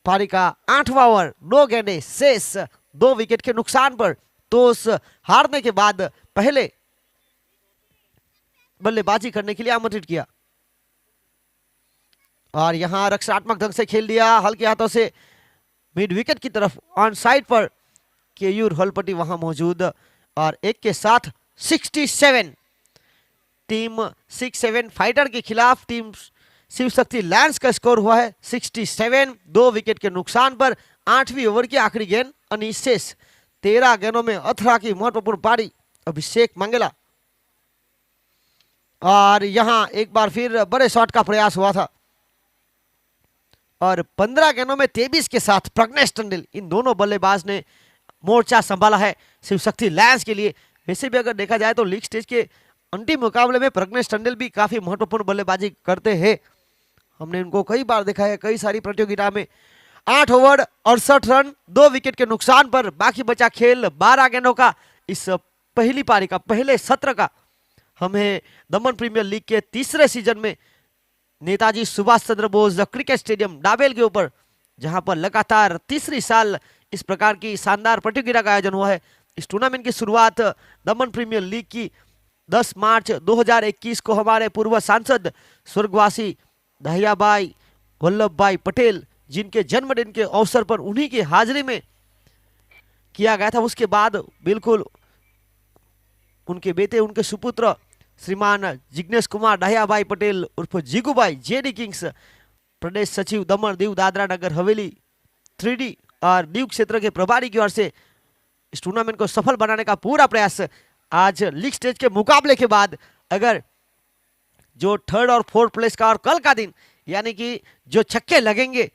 पारी का 8वां ओवर 2 गेंदें शेष 2 विकेट के नुकसान पर टॉस हारने के बाद पहले बल्लेबाजी करने के लिए आमंत्रित किया और यहां रक्षात्मक ढंग से खेल दिया हल्के हाथों से मिड विकेट की तरफ। ऑन साइड पर केयूर हलपटी वहां मौजूद और एक के साथ 67 टीम 6-7 फाइटर के खिलाफ टीम शिव शक्ति लायंस का स्कोर हुआ है 67 2 विकेट के नुकसान पर। 8वीं ओवर की आखिरी गेंद अनिशेष 13 गेंदों में अथरा की महत्वपूर्ण पारी अभिषेक मंगेला और यहां एक बार फिर बड़े शॉट का प्रयास हुआ था और 15 गेंदों में 23 के साथ प्रज्ञेश टंडेल इन दोनों बल्लेबाज ने मोर्चा संभाला है शिव शक्ति लायंस के लिए। वैसे भी अगर देखा जाए तो लीग स्टेज के अंतिम मुकाबले में प्रज्ञेश टंडेल भी काफी महत्वपूर्ण बल्लेबाजी करते हैं। हमने उनको कई बार देखा है कई सारी प्रतियोगिता में। 8 ओवर 68 रन 2 विकेट के नुकसान पर बाकी बचा खेल 12 गेंदों का। इस पहली पारी का पहले सत्र का हमें दमन प्रीमियर लीग के तीसरे सीजन में Netaji Subhash Chandra Bose cricket stadium double के ऊपर जहां पर लगातार तीसरी साल इस प्रकार की शानदार प्रतियोगिता का आयोजन हुआ है। इस टूर्नामेंट की शुरुआत दमन प्रीमियर लीग की 10 मार्च 2021 को हमारे पूर्व सांसद स्वर्गवासी दहियाबाई वल्लभ भाई पटेल जिनके जन्मदिन के अवसर पर उन्हीं की हाजिरी में किया गया था। उसके बाद बिल्कुल उनके बेटे उनके सुपुत्र श्रीमान जिग्नेश कुमार दहियाबाई पटेल उर्फ जीगूबाई जेडी किंग्स प्रदेश सचिव दमन दीव दादरा नगर हवेली 3D और ड्यूक क्षेत्र के प्रभारी की ओर से इस टूर्नामेंट को सफल बनाने का पूरा प्रयास। आज लीग स्टेज के मुकाबले के बाद अगर जो थर्ड और फोर्थ प्लेस का और कल का दिन यानी कि जो छक्के लगेंगे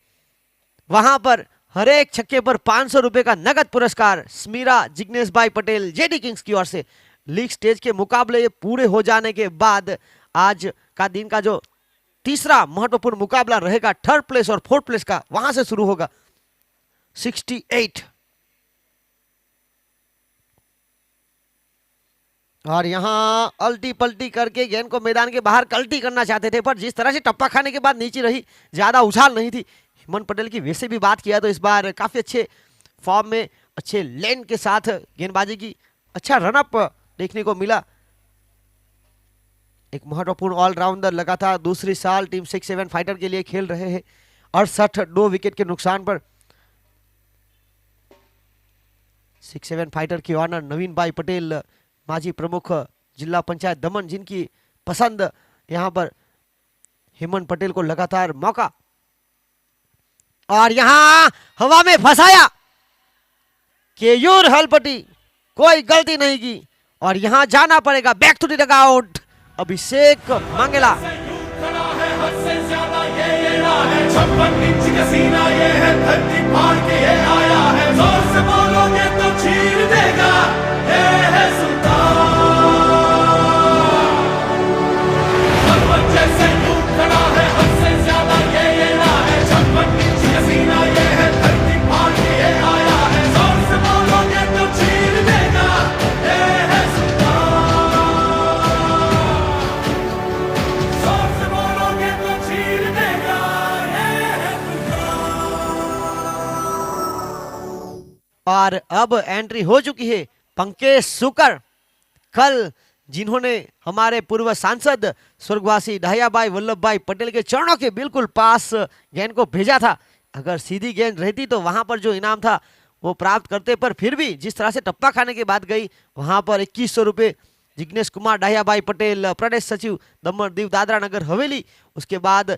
वहां पर हर एक छक्के पर 500 रुपए का नगद पुरस्कार स्मीरा जिग्नेश भाई पटेल जेडी किंग्स की ओर से। लीग स्टेज के मुकाबले पूरे हो जाने के बाद आज का दिन का जो तीसरा महत्वपूर्ण मुकाबला रहेगा थर्ड प्लेस और फोर्थ प्लेस का, वहां से शुरू होगा 68। और यहां अल्टी पल्टी करके गेंद को मैदान के बाहर कल्टी करना चाहते थे, पर जिस तरह से टप्पा खाने के बाद नीचे रही, ज्यादा उछाल नहीं थी। हेमंत पटेल की वैसे भी बात किया तो इस बार काफी अच्छे फॉर्म में, अच्छे लेन के साथ गेंदबाजी की, अच्छा रनअप देखने को मिला। एक महत्वपूर्ण ऑलराउंडर लगातार दूसरी साल टीम 6-7 फाइटर के लिए खेल रहे हैं। 68 2 विकेट के नुकसान पर 6-7 फाइटर के ऑनर नवीन भाई पटेल, माजी प्रमुख जिला पंचायत दमन, जिनकी पसंद यहां पर हेमंत पटेल को लगातार मौका, और यहां हवा में फंसाया केयूर हलपटी, कोई गलती नहीं की। और यहां जाना पड़ेगा बैक टू द डगआउट अभिषेक मंगला। और अब एंट्री हो चुकी है पंकज सुकर, कल जिन्होंने हमारे पूर्व सांसद स्वर्गवासी दहियाभाई वल्लभ भाई पटेल के चरणों के बिल्कुल पास गेंद को भेजा था। अगर सीधी गेंद रहती तो वहां पर जो इनाम था वो प्राप्त करते, पर फिर भी जिस तरह से टप्पा खाने के बाद गई, वहां पर 2100 रुपये जिग्नेश कुमार दहियाभाई पटेल प्रदेश सचिव दमन दीव दादरा नगर हवेली, उसके बाद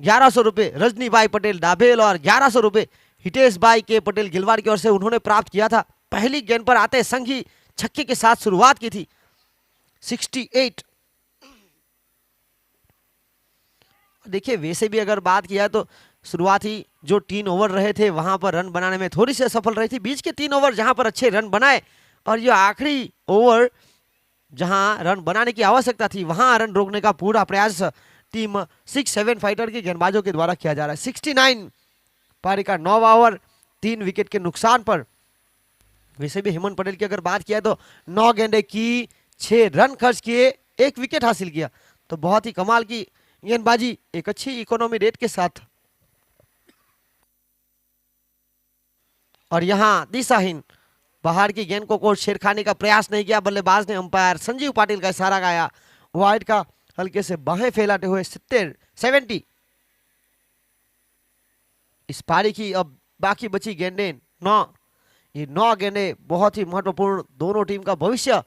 1100 रुपये रजनी भाई पटेल डाभेल और 1100 रुपये हितेश भाई के पटेल गिलवाड़ की ओर से उन्होंने प्राप्त किया था। पहली गेंद पर आते संघी छक्के के साथ शुरुआत की थी 68। देखिए वैसे भी अगर बात किया तो शुरुआती जो 3 ओवर रहे थे वहां पर रन बनाने में थोड़ी सी असफल रही थी, बीच के 3 ओवर जहां पर अच्छे रन बनाए, और ये आखिरी ओवर जहां रन बनाने की आवश्यकता थी वहां रन रोकने का पूरा प्रयास टीम 6-7 फाइटर के गेंदबाजों के द्वारा किया जा रहा है। 69 पारी का 9वां ओवर 3 विकेट के नुकसान पर। वैसे भी हेमंत पटेल की अगर बात किया तो 9 गेंदें की, 6 रन खर्च किए, 1 विकेट हासिल किया, तो बहुत ही कमाल की गेंदबाजी एक अच्छी इकोनॉमी रेट के साथ। और यहां दिशाहीन बाहर की गेंद को कोई छेड़खानी का प्रयास नहीं किया, बल्लेबाज ने अंपायर संजीव पाटिल का इशारा गाया, वाइड का हल्के से बाहें फैलाते हुए 70 इस पारी की अब बाकी बची गेंदें 9, ये 9 गेंदें बहुत ही महत्वपूर्ण दोनों टीम का भविष्य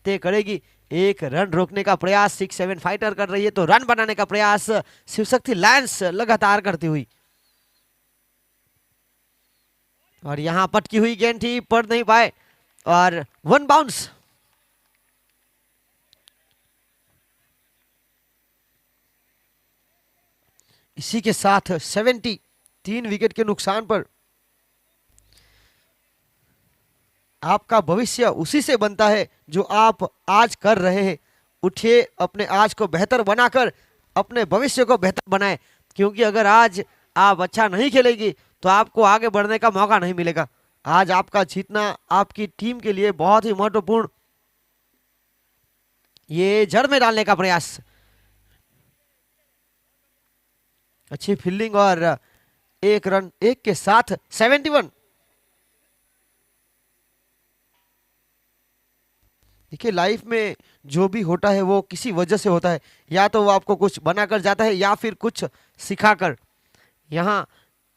तय करेगी। एक रन रोकने का प्रयास 6-7 फाइटर कर रही है, तो रन बनाने का प्रयास शिवशक्ति लायंस लगातार करती हुई। और यहां पटकी हुई गेंद थी, पड़ नहीं पाए और 1 बाउंस। इसी के साथ 70 3 विकेट के नुकसान पर आपका भविष्य उसी से बनता है जो आप आज कर रहे हैं। उठिए, अपने आज को बेहतर बनाकर अपने भविष्य को बेहतर बनाएं, क्योंकि अगर आज आप अच्छा नहीं खेलेंगे तो आपको आगे बढ़ने का मौका नहीं मिलेगा। आज आपका जीतना आपकी टीम के लिए बहुत ही महत्वपूर्ण। ये जड़ में डालने का प्रयास, अच्छी फील्डिंग और 1 रन 1 के साथ 71। देखिए लाइफ में जो भी होता है वो किसी वजह से होता है, या तो वो आपको कुछ बनाकर जाता है या फिर कुछ सिखाकर। यहाँ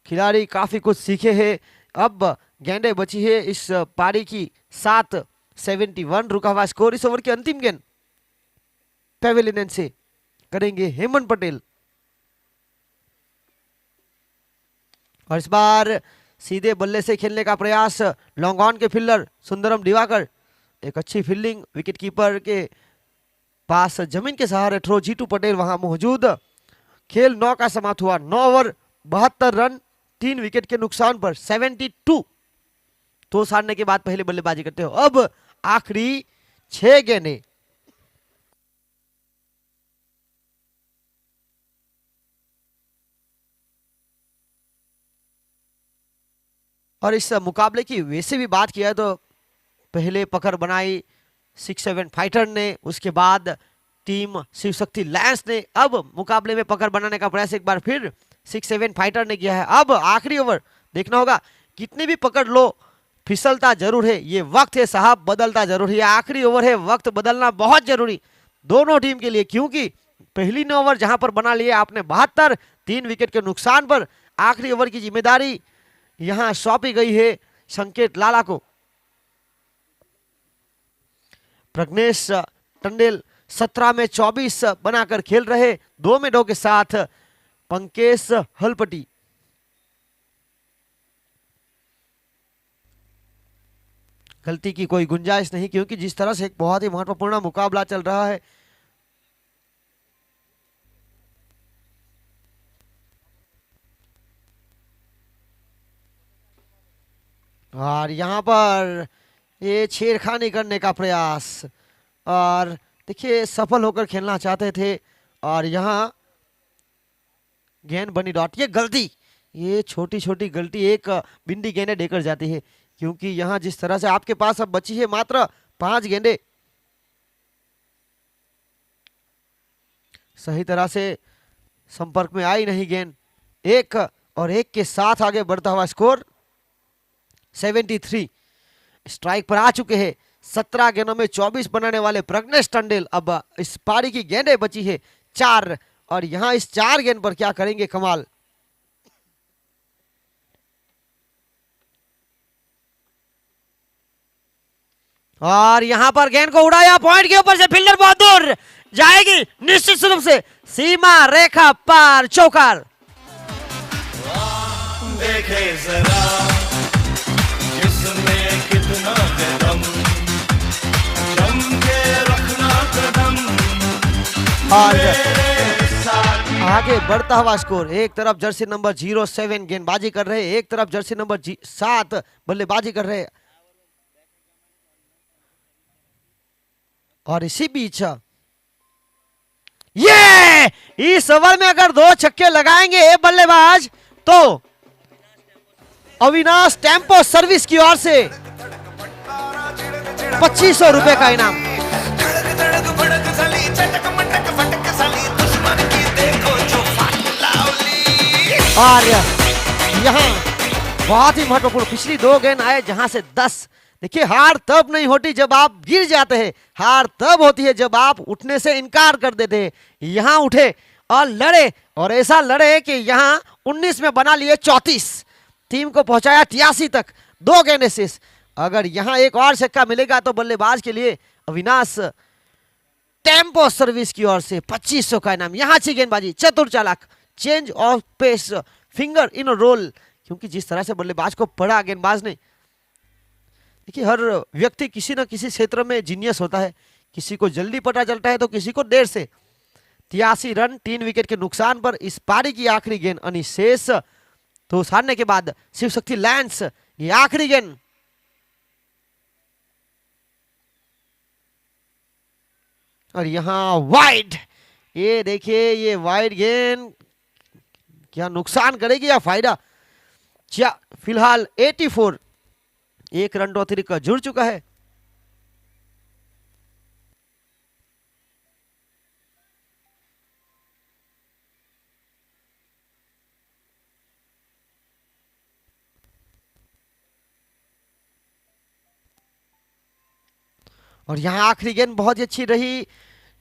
खिलाड़ी काफी कुछ सीखे हैं। अब गेंदें बची है इस पारी की 7, 71 रुका हुआ स्कोर। इस ओवर की अंतिम गेंद पेविलियन से करेंगे हेमंत पटेल, और इस बार सीधे बल्ले से खेलने का प्रयास, लॉन्ग ऑन के फील्डर सुंदरम दिवाकर, एक अच्छी फील्डिंग, विकेट कीपर के पास जमीन के सहारे थ्रो, जीतू पटेल वहां मौजूद। खेल 9 का समाप्त हुआ, 9 ओवर 72 रन, 3 विकेट के नुकसान पर 72 तो हारने के बाद पहले बल्लेबाजी करते हो। अब आखिरी 6 गेंदें, और इस मुकाबले की वैसे भी बात किया तो पहले पकड़ बनाई 6-7 फाइटर ने, उसके बाद टीम शिव शक्ति लायंस ने। अब मुकाबले में पकड़ बनाने का प्रयास एक बार फिर 6-7 फाइटर ने किया है। अब आखिरी ओवर देखना होगा, कितनी भी पकड़ लो फिसलता जरूर है, ये वक्त है साहब, बदलता जरूर है। आखिरी ओवर है, वक्त बदलना बहुत जरूरी दोनों टीम के लिए, क्योंकि पहली 9 ओवर जहां पर बना लिए आपने 72, 3 विकेट के नुकसान पर आखिरी ओवर की जिम्मेदारी यहां सौंपी गई है संकेत लाला को। प्रज्ञेश टंडेल 17 में 24 बनाकर खेल रहे, 2 में 2 के साथ पंकेश हलपटी। गलती की कोई गुंजाइश नहीं, क्योंकि जिस तरह से एक बहुत ही महत्वपूर्ण मुकाबला चल रहा है। और यहां पर ये छेड़खानी करने का प्रयास, और देखिए सफल होकर खेलना चाहते थे, और यहां गेंद बनी डॉट। ये गलती, ये छोटी छोटी गलती एक बिंदी गेंदें देकर जाती है, क्योंकि यहां जिस तरह से आपके पास अब बची है मात्र 5 गेंदें, सही तरह से संपर्क में आई नहीं गेंद। 1 और 1 के साथ आगे बढ़ता हुआ स्कोर 73। स्ट्राइक पर आ चुके हैं 17 गेंदों में 24 बनाने वाले प्रज्ञेश टंडेल। अब इस पारी की गेंदें बची है 4, और यहां इस 4 गेंद पर क्या करेंगे कमाल। और यहां पर गेंद को उड़ाया पॉइंट के ऊपर से, फील्डर बहुत दूर जाएगी, निश्चित रूप से सीमा रेखा पार, चौकार। देखे जरा इसमें कितना है दम, जम के रखना कदम। और आगे बढ़ता हुआ स्कोर, एक तरफ जर्सी नंबर 07 गेंदबाजी कर रहे, एक तरफ जर्सी नंबर 7 बल्लेबाजी कर रहे, और इसी बीच ये इस ओवर में अगर 2 छक्के लगाएंगे बल्लेबाज तो अविनाश टेम्पो सर्विस की ओर से 2500 रुपए का इनाम। और यहाँ बहुत ही महत्वपूर्ण पिछली 2 गेंद आए जहां से 10। देखिए हार तब नहीं होती जब आप गिर जाते हैं, हार तब होती है जब आप उठने से इनकार कर देते हैं। यहां उठे और लड़े, और ऐसा लड़े कि यहां 19 में बना लिए 34, टीम को पहुंचाया 83 तक, 2 गेंदें शेष। अगर यहां एक और छक्का मिलेगा तो बल्लेबाज के लिए अविनाश टेम्पो सर्विस की ओर से 2500 का इनाम। यहां अच्छी गेंदबाजी, चतुर चालाक, change of pace, finger in roll, क्योंकि जिस तरह से बल्लेबाज को पढ़ा गेंदबाज ने। देखिए हर व्यक्ति किसी न किसी क्षेत्र में जीनियस होता है, किसी को जल्दी पता चलता है तो किसी को देर से। 83 रन 3 विकेट के नुकसान पर इस पारी की आखिरी गेंद अनिशेष तो हारने के बाद शिव शक्ति लायंस, ये आखिरी गेंद, और यहां वाइड। ये देखिए ये वाइड गेंद क्या नुकसान करेगी या फायदा। फिलहाल 84, 1 रन तो अतिरिक्त का जुड़ चुका है। और यहां आखिरी गेंद बहुत ही अच्छी रही,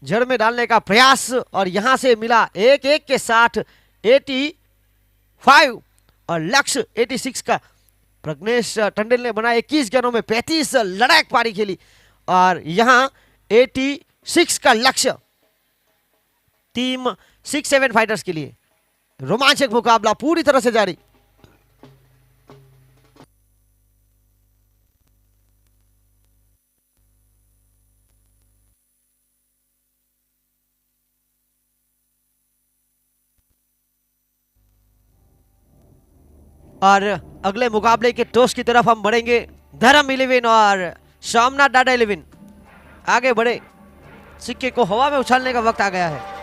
जड़ में डालने का प्रयास, और यहां से मिला 1-1 के साथ 85 और लक्ष्य 86 का। प्रज्ञेश टंडेल ने बनाया 21 गेंदों में 35 लड़ाक पारी खेली, और यहां 86 का लक्ष्य टीम 6-7 फाइटर्स के लिए। रोमांचक मुकाबला पूरी तरह से जारी। और अगले मुकाबले के टॉस की तरफ हम बढ़ेंगे। धर्म 11 और सोमनाथ डाटा 11 आगे बढ़े। सिक्के को हवा में उछालने का वक्त आ गया है।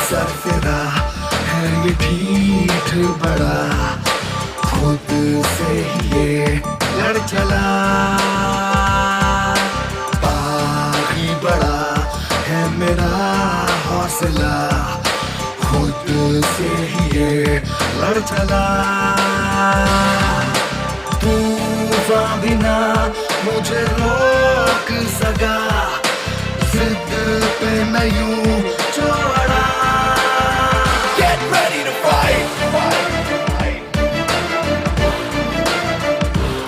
सरफिरा है ये ठीक बड़ा, खुद से ही ये लड़ चला। बागी बड़ा है मेरा हौसला, खुद से ही ये लड़ चला। तूफान भी ना मुझे रोक सका, जिद पे मैं यूं चौड़ा। Get ready to fight, fight, fight.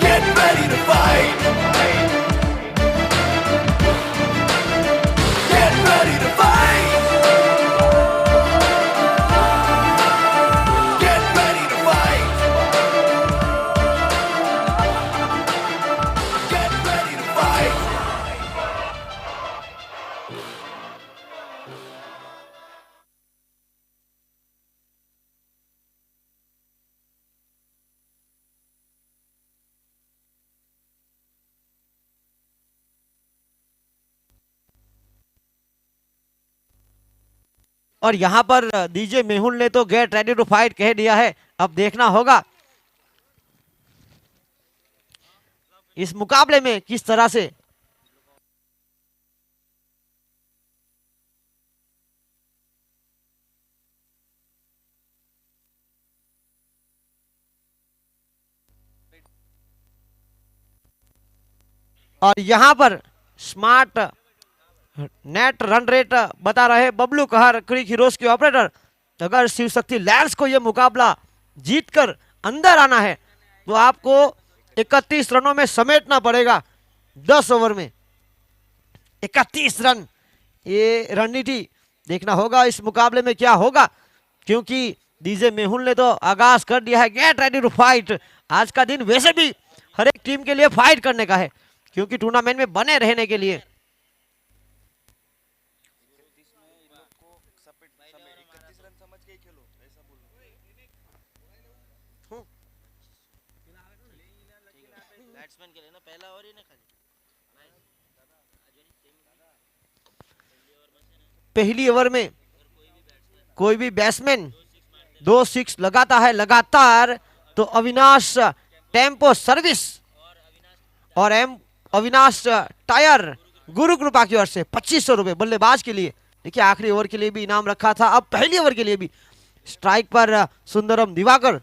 Get ready to fight, fight. Get ready to fight. Get ready to fight. Get ready to fight. और यहाँ पर डीजे मेहुल ने तो गेट रेडी टू फाइट कह दिया है। अब देखना होगा इस मुकाबले में किस तरह से और यहाँ पर स्मार्ट नेट रन रेट बता रहे बबलू कहर क्रिक हीरोज के ऑपरेटर। अगर शिव शक्ति लैंड्स को यह मुकाबला जीतकर अंदर आना है तो आपको 31 रनों में समेटना पड़ेगा। 10 ओवर में 31 रन, ये रणनीति देखना होगा इस मुकाबले में क्या होगा, क्योंकि डीजे मेहुल ने तो आगाज कर दिया है। Get ready to fight. आज का दिन वैसे भी हर एक टीम के लिए फाइट करने का है, क्योंकि टूर्नामेंट में बने रहने के लिए। बैट्समैन के लिए ना पहला ओवर ही ना खाली पहली ओवर में कोई भी बैट्समैन 2 6 लगाता है लगातार तो अविनाश टेम्पो सर्विस और अविनाश टायर गुरु कृपा की ओर से 2500 रुपए बल्लेबाज के लिए। देखिए आखिरी ओवर के लिए भी इनाम रखा था, अब पहली ओवर के लिए भी। स्ट्राइक पर सुंदरम दिवाकर,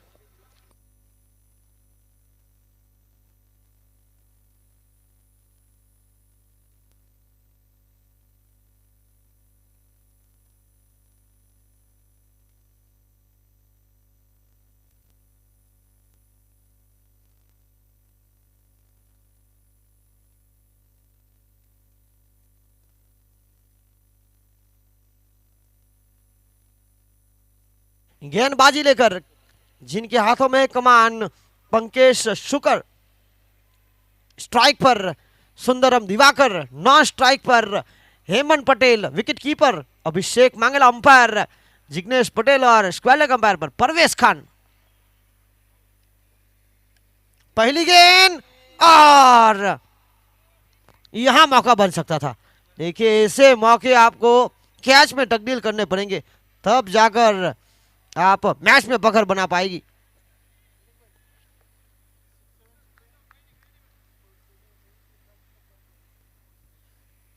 गेंदबाजी लेकर जिनके हाथों में कमान पंकेश शुक्र। स्ट्राइक पर सुंदरम दिवाकर, नॉन स्ट्राइक पर हेमंत पटेल, विकेट कीपर अभिषेक मांगला, अंपायर जिग्नेश पटेल और स्क्वायर अंपायर पर परवेश खान। पहली गेंद और यहां मौका बन सकता था। देखिए ऐसे मौके आपको कैच में तब्दील करने पड़ेंगे, तब जाकर आप मैच में पकड़ बना पाएगी।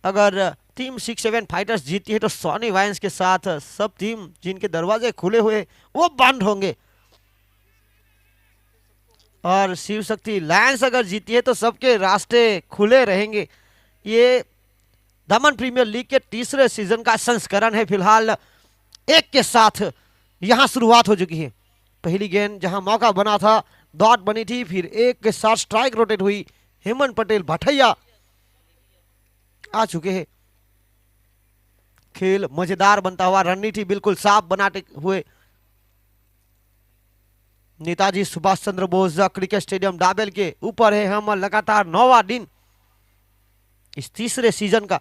अगर टीम 6-7 फाइटर्स जीती है तो सोनी वायंस के साथ सब टीम जिनके दरवाजे खुले हुए वो बंद होंगे, और शिव शक्ति लायंस अगर जीती है तो सबके रास्ते खुले रहेंगे। ये दमन प्रीमियर लीग के तीसरे सीजन का संस्करण है। फिलहाल एक के साथ यहां शुरुआत हो चुकी है। पहली गेंद जहां मौका बना था, डॉट बनी थी, फिर एक के साथ स्ट्राइक रोटेट हुई। हेमंत पटेल भटैया आ चुके हैं। खेल मजेदार बनता हुआ, रणनीति बिल्कुल साफ बनाते हुए Netaji Subhash Chandra Bose cricket stadium double के ऊपर है हम लगातार 9वां दिन इस तीसरे सीजन का।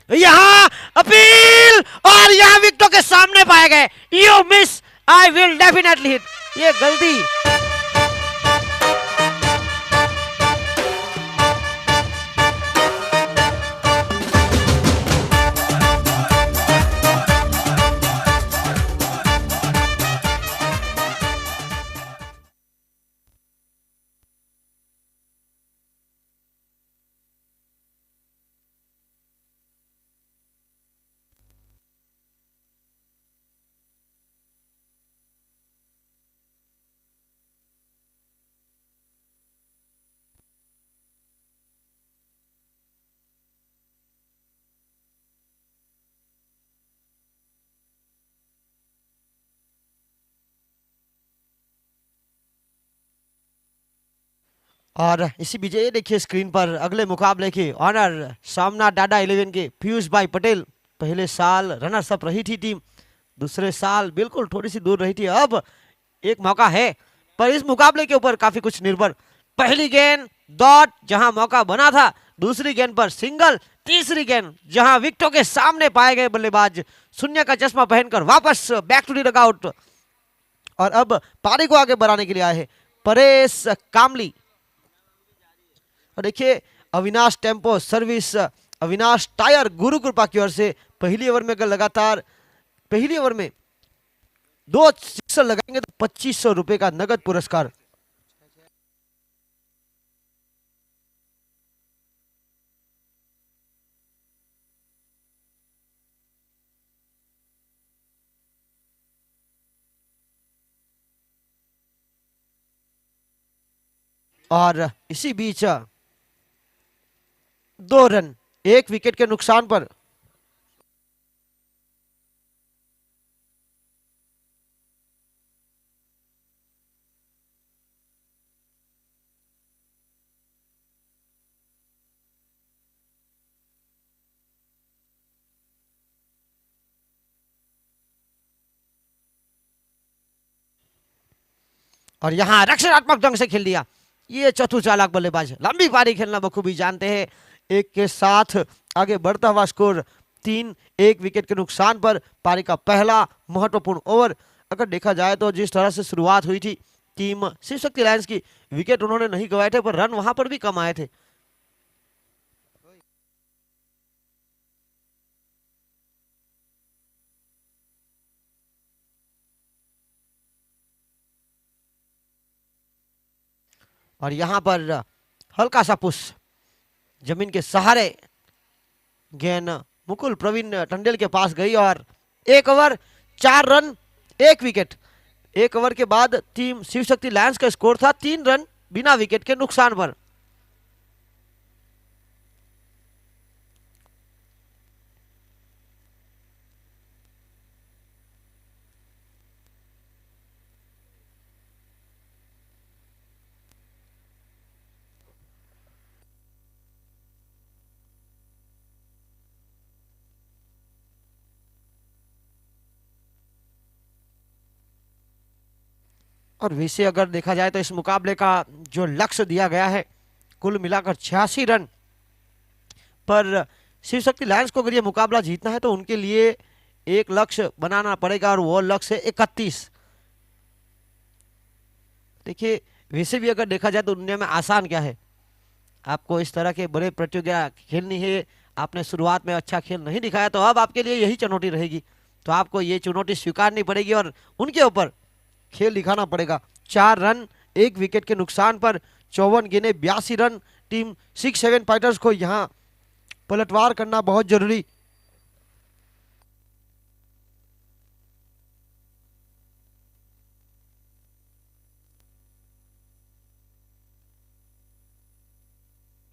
यहां अपील और यहां विकेटों के सामने पाए गए। You miss, I will definitely hit, ये गलती। और इसी बीच ये देखिए स्क्रीन पर अगले मुकाबले के ऑनर सामना डाडा 11 के पीयूष भाई पटेल। पहले साल रनर्स अप रही थी टीम, दूसरे साल बिल्कुल थोड़ी सी दूर रही थी। अब एक मौका है, पर इस मुकाबले के ऊपर काफी कुछ निर्भर। पहली गेंद डॉट जहां मौका बना था, दूसरी गेंद पर सिंगल, तीसरी गेंद जहां विकेटों के सामने पाए गए बल्लेबाज शून्य का चश्मा पहनकर वापस बैक टू द डगआउट। और अब पारी को आगे बढ़ाने के लिए आए हैं परेश कामली। और देखिए Avinash tempo service, Avinash tyre गुरु कृपा की ओर से पहली ओवर में लगातार पहली ओवर में 2 सिक्सर लगाएंगे तो 2500 रुपए का नगद पुरस्कार। और इसी बीच 2 रन 1 विकेट के नुकसान पर और यहां रक्षणात्मक ढंग से खेल दिया ये चतुर चालाक बल्लेबाज। लंबी पारी खेलना बखूबी जानते हैं। एक के साथ आगे बढ़ता हुआ स्कोर 3-1 विकेट के नुकसान पर पारी का पहला महत्वपूर्ण ओवर। अगर देखा जाए तो जिस तरह से शुरुआत हुई थी टीम शिव शक्ति लायंस की, विकेट उन्होंने नहीं गंवाए थे पर रन वहां पर भी कम आए थे। और यहां पर हल्का सा पुश जमीन के सहारे गेंद मुकुल प्रवीण टंडेल के पास गई और 1 ओवर 4 रन 1 विकेट। 1 ओवर के बाद टीम शिव शक्ति लायंस का स्कोर था 3 रन बिना विकेट के नुकसान पर। और वैसे अगर देखा जाए तो इस मुकाबले का जो लक्ष्य दिया गया है कुल मिलाकर 86 रन, पर शिव शक्ति लायंस को अगर ये मुकाबला जीतना है तो उनके लिए एक लक्ष्य बनाना पड़ेगा और वो लक्ष्य है 31। देखिए वैसे भी अगर देखा जाए तो दुनिया में आसान क्या है, आपको इस तरह के बड़े प्रतियोगिता खेलनी है। आपने शुरुआत में अच्छा खेल नहीं दिखाया तो अब आपके लिए यही चुनौती रहेगी, तो आपको ये चुनौती स्वीकारनी पड़ेगी और उनके ऊपर खेल दिखाना पड़ेगा। 4 रन 1 विकेट के नुकसान पर 54 गेंदें 82 रन टीम 6-7 फाइटर्स को यहाँ पलटवार करना बहुत जरूरी।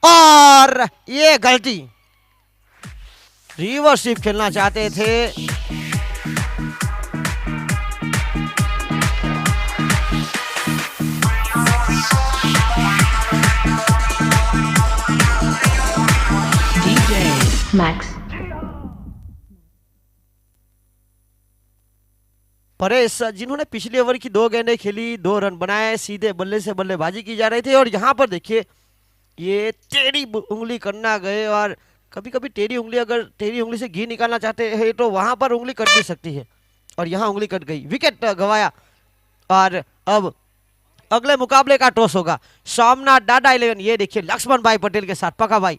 और ये गलती, रिवर्स स्वीप खेलना चाहते थे। Max. परेश जिन्होंने पिछले ओवर की 2 गेंदें खेली, 2 रन बनाए, सीधे बल्ले से बल्लेबाजी की जा रही थी। और यहाँ पर देखिए ये टेढ़ी उंगली करना गए, और कभी कभी टेढ़ी उंगली, अगर टेढ़ी उंगली से घी निकालना चाहते हैं तो वहां पर उंगली कट भी सकती है, और यहाँ उंगली कट गई, विकेट गवाया। और अब अगले मुकाबले का टॉस होगा सोमनाथ डाडा 11। ये देखिए लक्ष्मण भाई पटेल के साथ पका भाई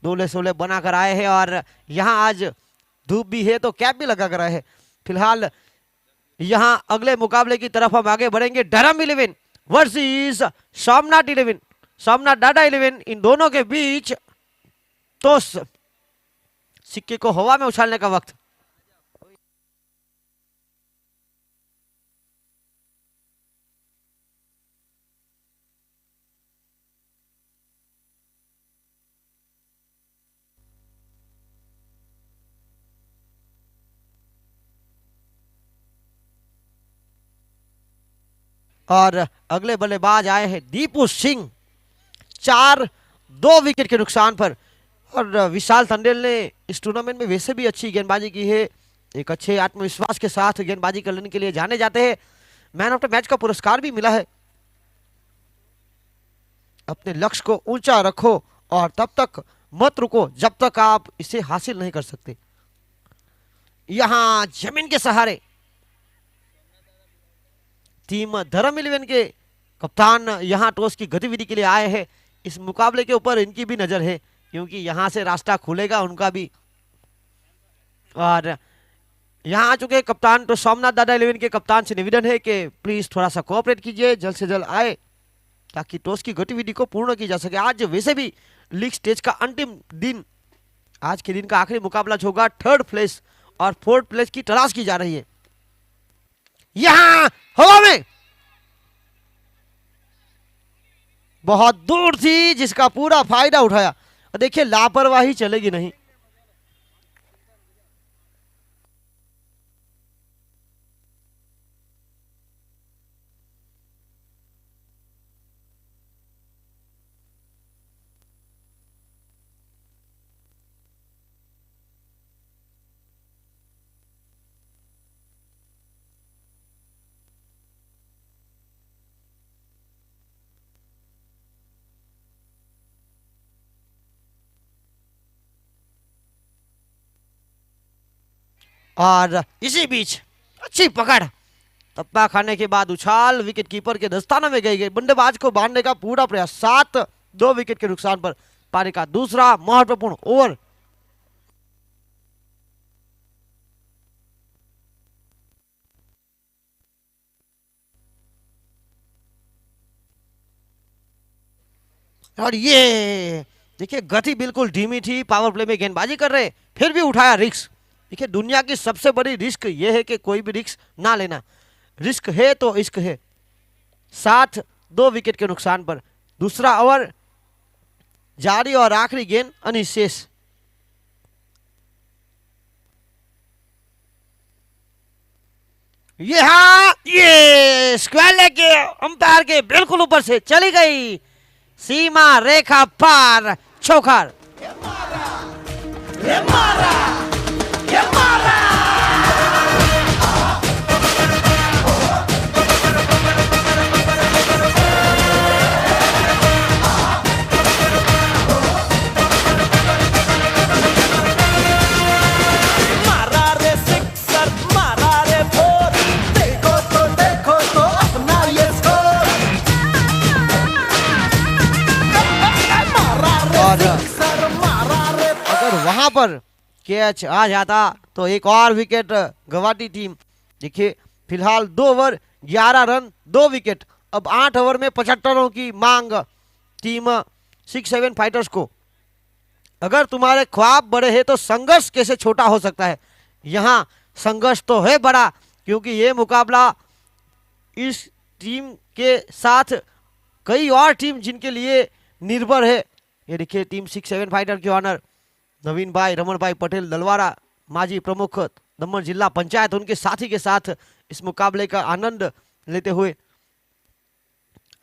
दोले सोले बनाकर आए हैं, और यहाँ आज धूप भी है तो कैप भी लगा कर आए हैं। फिलहाल यहाँ अगले मुकाबले की तरफ हम आगे बढ़ेंगे। धर्म 11 वर्सेस सोमनाथ 11, सोमनाथ डाडा 11, इन दोनों के बीच टॉस, सिक्के को हवा में उछालने का वक्त। और अगले बल्लेबाज आए हैं दीपू सिंह, 4-2 विकेट के नुकसान पर। और विशाल तंडेल ने इस टूर्नामेंट में वैसे भी अच्छी गेंदबाजी की है, एक अच्छे आत्मविश्वास के साथ गेंदबाजी करने के लिए जाने जाते हैं। मैन ऑफ द मैच का पुरस्कार भी मिला है। अपने लक्ष्य को ऊंचा रखो और तब तक मत रुको जब तक आप इसे हासिल नहीं कर सकते। यहां जमीन के सहारे टीम धर्म 11 के कप्तान यहां टॉस की गतिविधि के लिए आए हैं। इस मुकाबले के ऊपर इनकी भी नजर है, क्योंकि यहां से रास्ता खुलेगा उनका भी। और यहां आ चुके कप्तान, तो सोमनाथ डाडा 11 के कप्तान से निवेदन है कि प्लीज थोड़ा सा कोऑपरेट कीजिए, जल्द से जल्द आए ताकि टॉस की गतिविधि को पूर्ण की जा सके। आज वैसे भी लीग स्टेज का अंतिम दिन, आज के दिन का आखिरी मुकाबला होगा 3rd प्लेस और 4th प्लेस की तलाश की जा रही है। यहां हवा में बहुत दूर थी, जिसका पूरा फायदा उठाया। देखिए लापरवाही चलेगी नहीं। और इसी बीच अच्छी पकड़, टप्पा खाने के बाद उछाल विकेट कीपर के दस्ताने में गई। बल्लेबाज को बांधने का पूरा प्रयास, 7-2 विकेट के नुकसान पर पारी का दूसरा महत्वपूर्ण ओवर। और ये देखिए गति बिल्कुल धीमी थी, पावर प्ले में गेंदबाजी कर रहे, फिर भी उठाया रिस्क। देखिए दुनिया की सबसे बड़ी रिस्क ये है कि कोई भी रिस्क ना लेना, रिस्क है तो इश्क है। 7-2 विकेट के नुकसान पर दूसरा ओवर जारी और आखिरी गेंद अनिशेष। ये स्क्वायर लेग के अंपायर के बिल्कुल ऊपर से चली गई, सीमा रेखा पार, चौकार। वहां पर कैच आ जाता तो एक और विकेट गवाती टीम। देखिए फिलहाल 2 ओवर 11 रन 2 विकेट। अब 8 ओवर में 75 रनों की मांग टीम 6-7 फाइटर्स को, अगर तुम्हारे ख्वाब बड़े हैं तो संघर्ष कैसे छोटा हो सकता है। यहाँ संघर्ष तो है बड़ा, क्योंकि ये मुकाबला इस टीम के साथ कई और टीम जिनके लिए निर्भर है। ये देखिए टीम 6-7 फाइटर के ऑनर नवीन भाई रमन भाई पटेल दलवारा, माजी प्रमुख दमन जिला पंचायत, उनके साथी के साथ इस मुकाबले का आनंद लेते हुए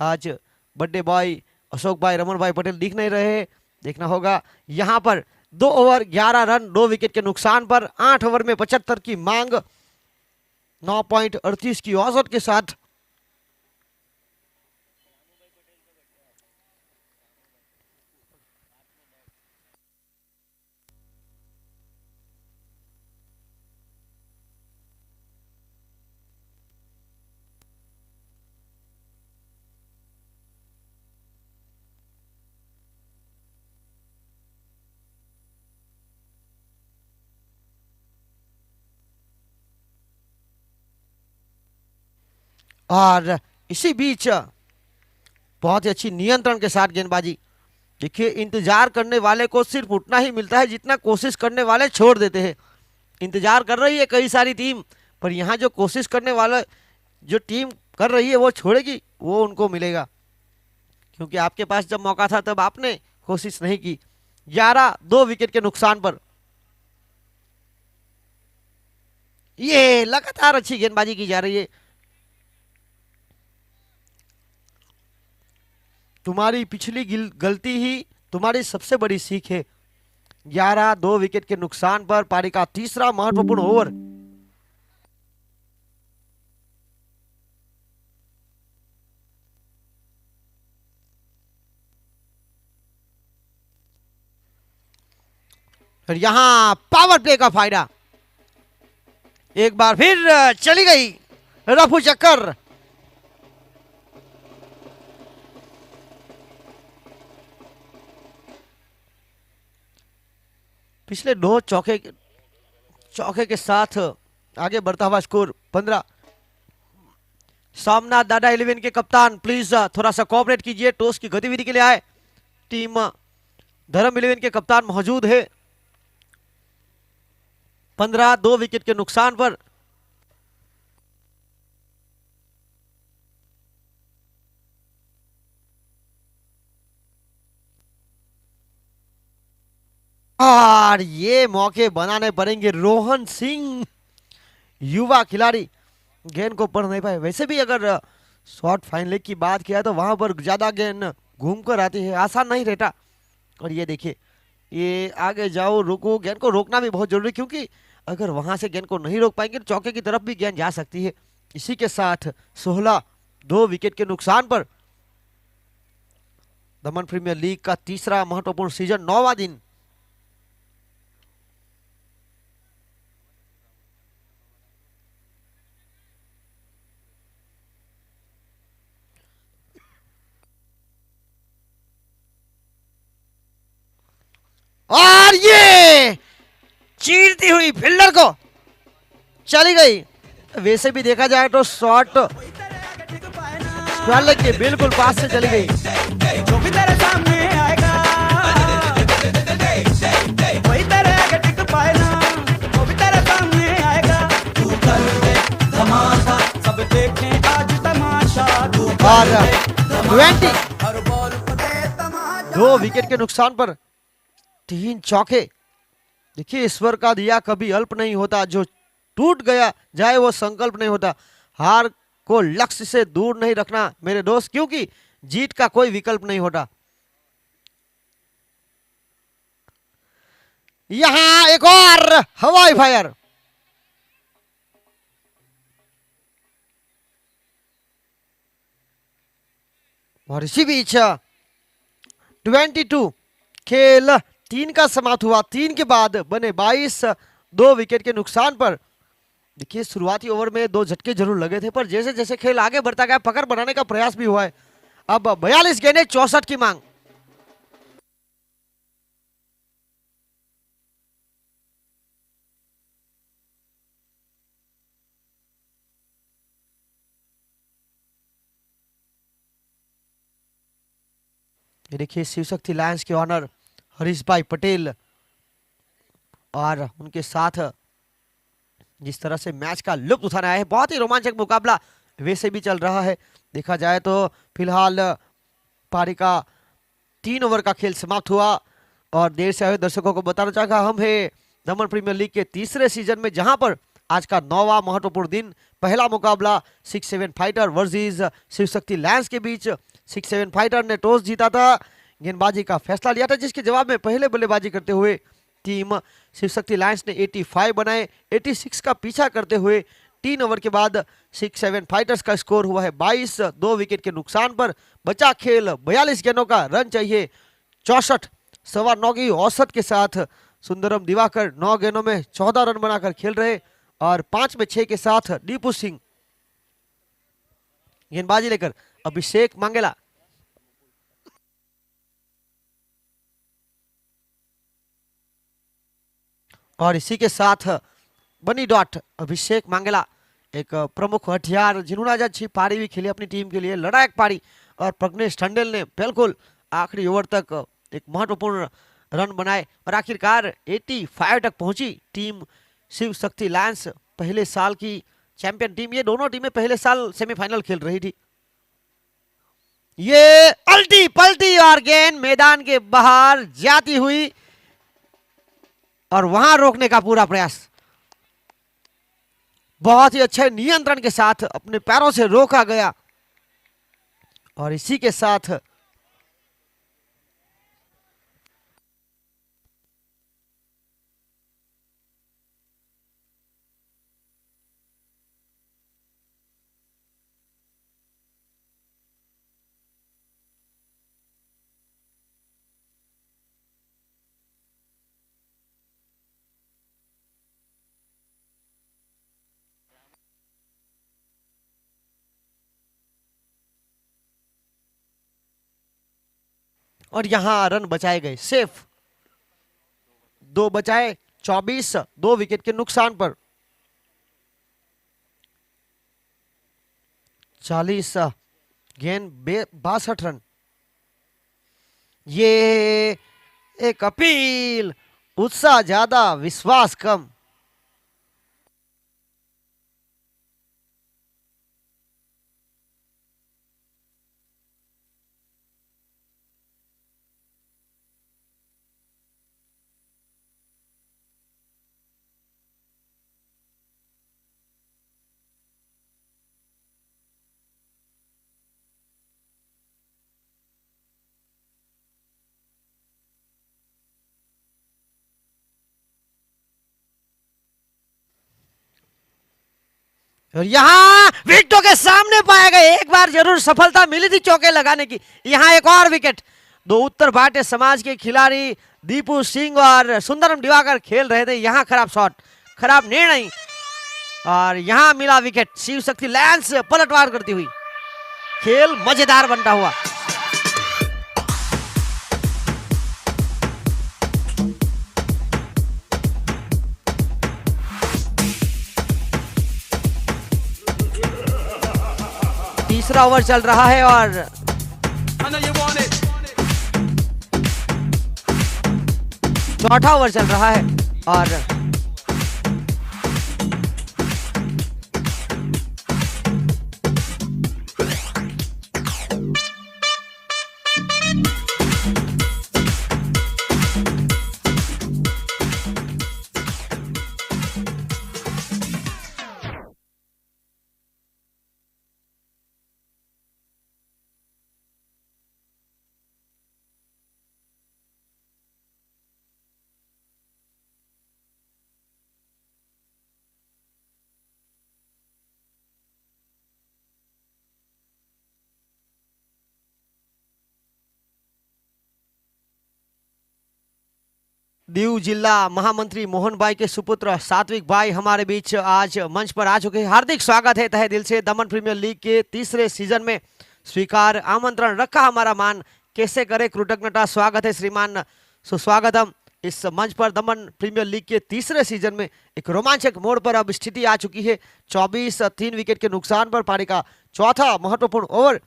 आज बर्थडे बॉय अशोक भाई रमन भाई पटेल दिख नहीं रहे। देखना होगा यहां पर 2 ओवर 11 रन 2 विकेट के नुकसान पर 8 ओवर में 75 की मांग 9.38 की औसत के साथ। और इसी बीच बहुत ही अच्छी नियंत्रण के साथ गेंदबाजी। देखिए इंतजार करने वाले को सिर्फ उतना ही मिलता है जितना कोशिश करने वाले छोड़ देते हैं। इंतजार कर रही है कई सारी टीम, पर यहाँ जो कोशिश करने वाला जो टीम कर रही है वो छोड़ेगी, वो उनको मिलेगा, क्योंकि आपके पास जब मौका था तब आपने कोशिश नहीं की। 11 2 विकेट के नुकसान पर ये लगातार अच्छी गेंदबाजी की जा रही है। तुम्हारी पिछली गलती ही तुम्हारी सबसे बड़ी सीख है। 11 2 विकेट के नुकसान पर पारी का तीसरा महत्वपूर्ण ओवर। और यहां पावर प्ले का फायदा, एक बार फिर चली गई रफू चक्कर। पिछले 2 चौके के साथ आगे बढ़ता हुआ स्कोर 15। सोमनाथ दादा 11 के कप्तान प्लीज थोड़ा सा कोऑपरेट कीजिए, टॉस की गतिविधि के लिए आए। टीम धर्म 11 के कप्तान मौजूद है। 15 2 विकेट के नुकसान पर और ये मौके बनाने पड़ेंगे। रोहन सिंह युवा खिलाड़ी गेंद को पढ़ नहीं पाए। वैसे भी अगर शॉर्ट फाइन लेग की बात किया तो वहां पर ज्यादा गेंद घूम कर आती है, आसान नहीं रहता। और ये देखिए ये आगे जाओ रुको, गेंद को रोकना भी बहुत जरूरी, क्योंकि अगर वहां से गेंद को नहीं रोक पाएंगे तो चौके की तरफ भी गेंद जा सकती है। इसी के साथ 16 2 विकेट के नुकसान पर दमन प्रीमियर लीग का तीसरा महत्वपूर्ण सीजन 9वां दिन। और ये चीरती हुई फील्डर को चली गई। वैसे भी देखा जाए तो शॉट स्क्वायर लेग के बिल्कुल पास से चली गई। जो भी तेरे सामने आएगा वही तेरे आगे टिक पाए ना, वो भी तेरे सामने आएगा। तू कर दे धमाका, सब देखें आज तमाशा। तू और 20 हर बॉल पे दे तमाशा। 2 विकेट के नुकसान पर 3 चौके। देखिए ईश्वर का दिया कभी अल्प नहीं होता, जो टूट गया जाए वो संकल्प नहीं होता। हार को लक्ष्य से दूर नहीं रखना मेरे दोस्त, क्योंकि जीत का कोई विकल्प नहीं होता। यहां एक और हवाई फायर। और इसी बीच 22 खेल 3 का समाप्त हुआ। 3 के बाद बने 22 2 विकेट के नुकसान पर। देखिए शुरुआती ओवर में 2 झटके जरूर लगे थे, पर जैसे जैसे खेल आगे बढ़ता गया पकड़ बनाने का प्रयास भी हुआ है। अब 42 गेंदें 64 की मांग। ये देखिए शिव शक्ति लायंस के ऑनर हरीश भाई पटेल और उनके साथ जिस तरह से मैच का लुत्फ उठाना है, बहुत ही रोमांचक मुकाबला वैसे भी चल रहा है। देखा जाए तो फिलहाल पारी का 3 ओवर का खेल समाप्त हुआ और देर से आए दर्शकों को बताना चाहूंगा हम है दमन प्रीमियर लीग के तीसरे सीजन में, जहां पर आज का 9वां महत्वपूर्ण दिन पहला मुकाबला 6-7 fighter versus Shiv Shakti Lions के बीच। 6-7 फाइटर ने टॉस जीता था, गेंदबाजी का फैसला लिया था, जिसके जवाब में पहले बल्लेबाजी करते हुए टीम शिव शक्ति लायंस ने 85 बनाए। 86 का पीछा करते हुए 3 ओवर के बाद 6-7 फाइटर्स का स्कोर हुआ है 22, 2 विकेट के नुकसान पर बचा खेल 42 गेंदों का रन चाहिए 64, 9.25 की औसत के साथ सुंदरम दिवाकर 9 गेंदों में 14 रन बनाकर खेल रहे और 5 में 6 के साथ दीपू सिंह गेंदबाजी लेकर अभिषेक मांगेला और इसी के साथ बनी डॉट अभिषेक मांगेला एक प्रमुख हथियार जिन्होंने आज अच्छी पारी भी खेली अपनी टीम के लिए, लड़ायक पारी। और प्रज्ञेश टंडेल ने बिल्कुल आखिरी ओवर तक एक महत्वपूर्ण रन बनाए और आखिरकार 85 तक पहुंची टीम शिव शक्ति लायंस, पहले साल की चैंपियन टीम। ये दोनों टीमें पहले साल सेमीफाइनल खेल रही थी। ये अल्टी पल्टी और गेंद मैदान के बाहर जाती हुई और वहां रोकने का पूरा प्रयास, बहुत ही अच्छे नियंत्रण के साथ अपने पैरों से रोका गया और इसी के साथ और यहां रन बचाए गए, सेफ 2 बचाए 24, 2 विकेट के नुकसान पर 40 गेंद 62 रन। ये एक अपील, उत्साह ज्यादा विश्वास कम। और यहां विकेटों के सामने पाए गए, एक बार जरूर सफलता मिली थी चौके लगाने की। यहां एक और विकेट, 2 उत्तर भारतीय समाज के खिलाड़ी दीपू सिंह और सुंदरम दिवाकर खेल रहे थे। यहां खराब शॉट, खराब निर्णय और यहां मिला विकेट। शिव शक्ति लायंस पलटवार करती हुई, खेल मजेदार बनता हुआ। तीसरा ओवर चल रहा है और चौथा ओवर चल रहा है और दीव जिला महामंत्री मोहन भाई के सुपुत्र सात्विक भाई हमारे बीच आज मंच पर आ चुके हैं। हार्दिक स्वागत है तहे दिल से। दमन प्रीमियर लीग के तीसरे सीजन में स्वीकार आमंत्रण रखा हमारा मान, कैसे करे कृतज्ञता। स्वागत है श्रीमान, सुस्वागतम इस मंच पर। दमन प्रीमियर लीग के तीसरे सीजन में एक रोमांचक मोड़ पर अब स्थिति आ चुकी है। 24, 3 विकेट के नुकसान पर पारी का चौथा महत्वपूर्ण ओवर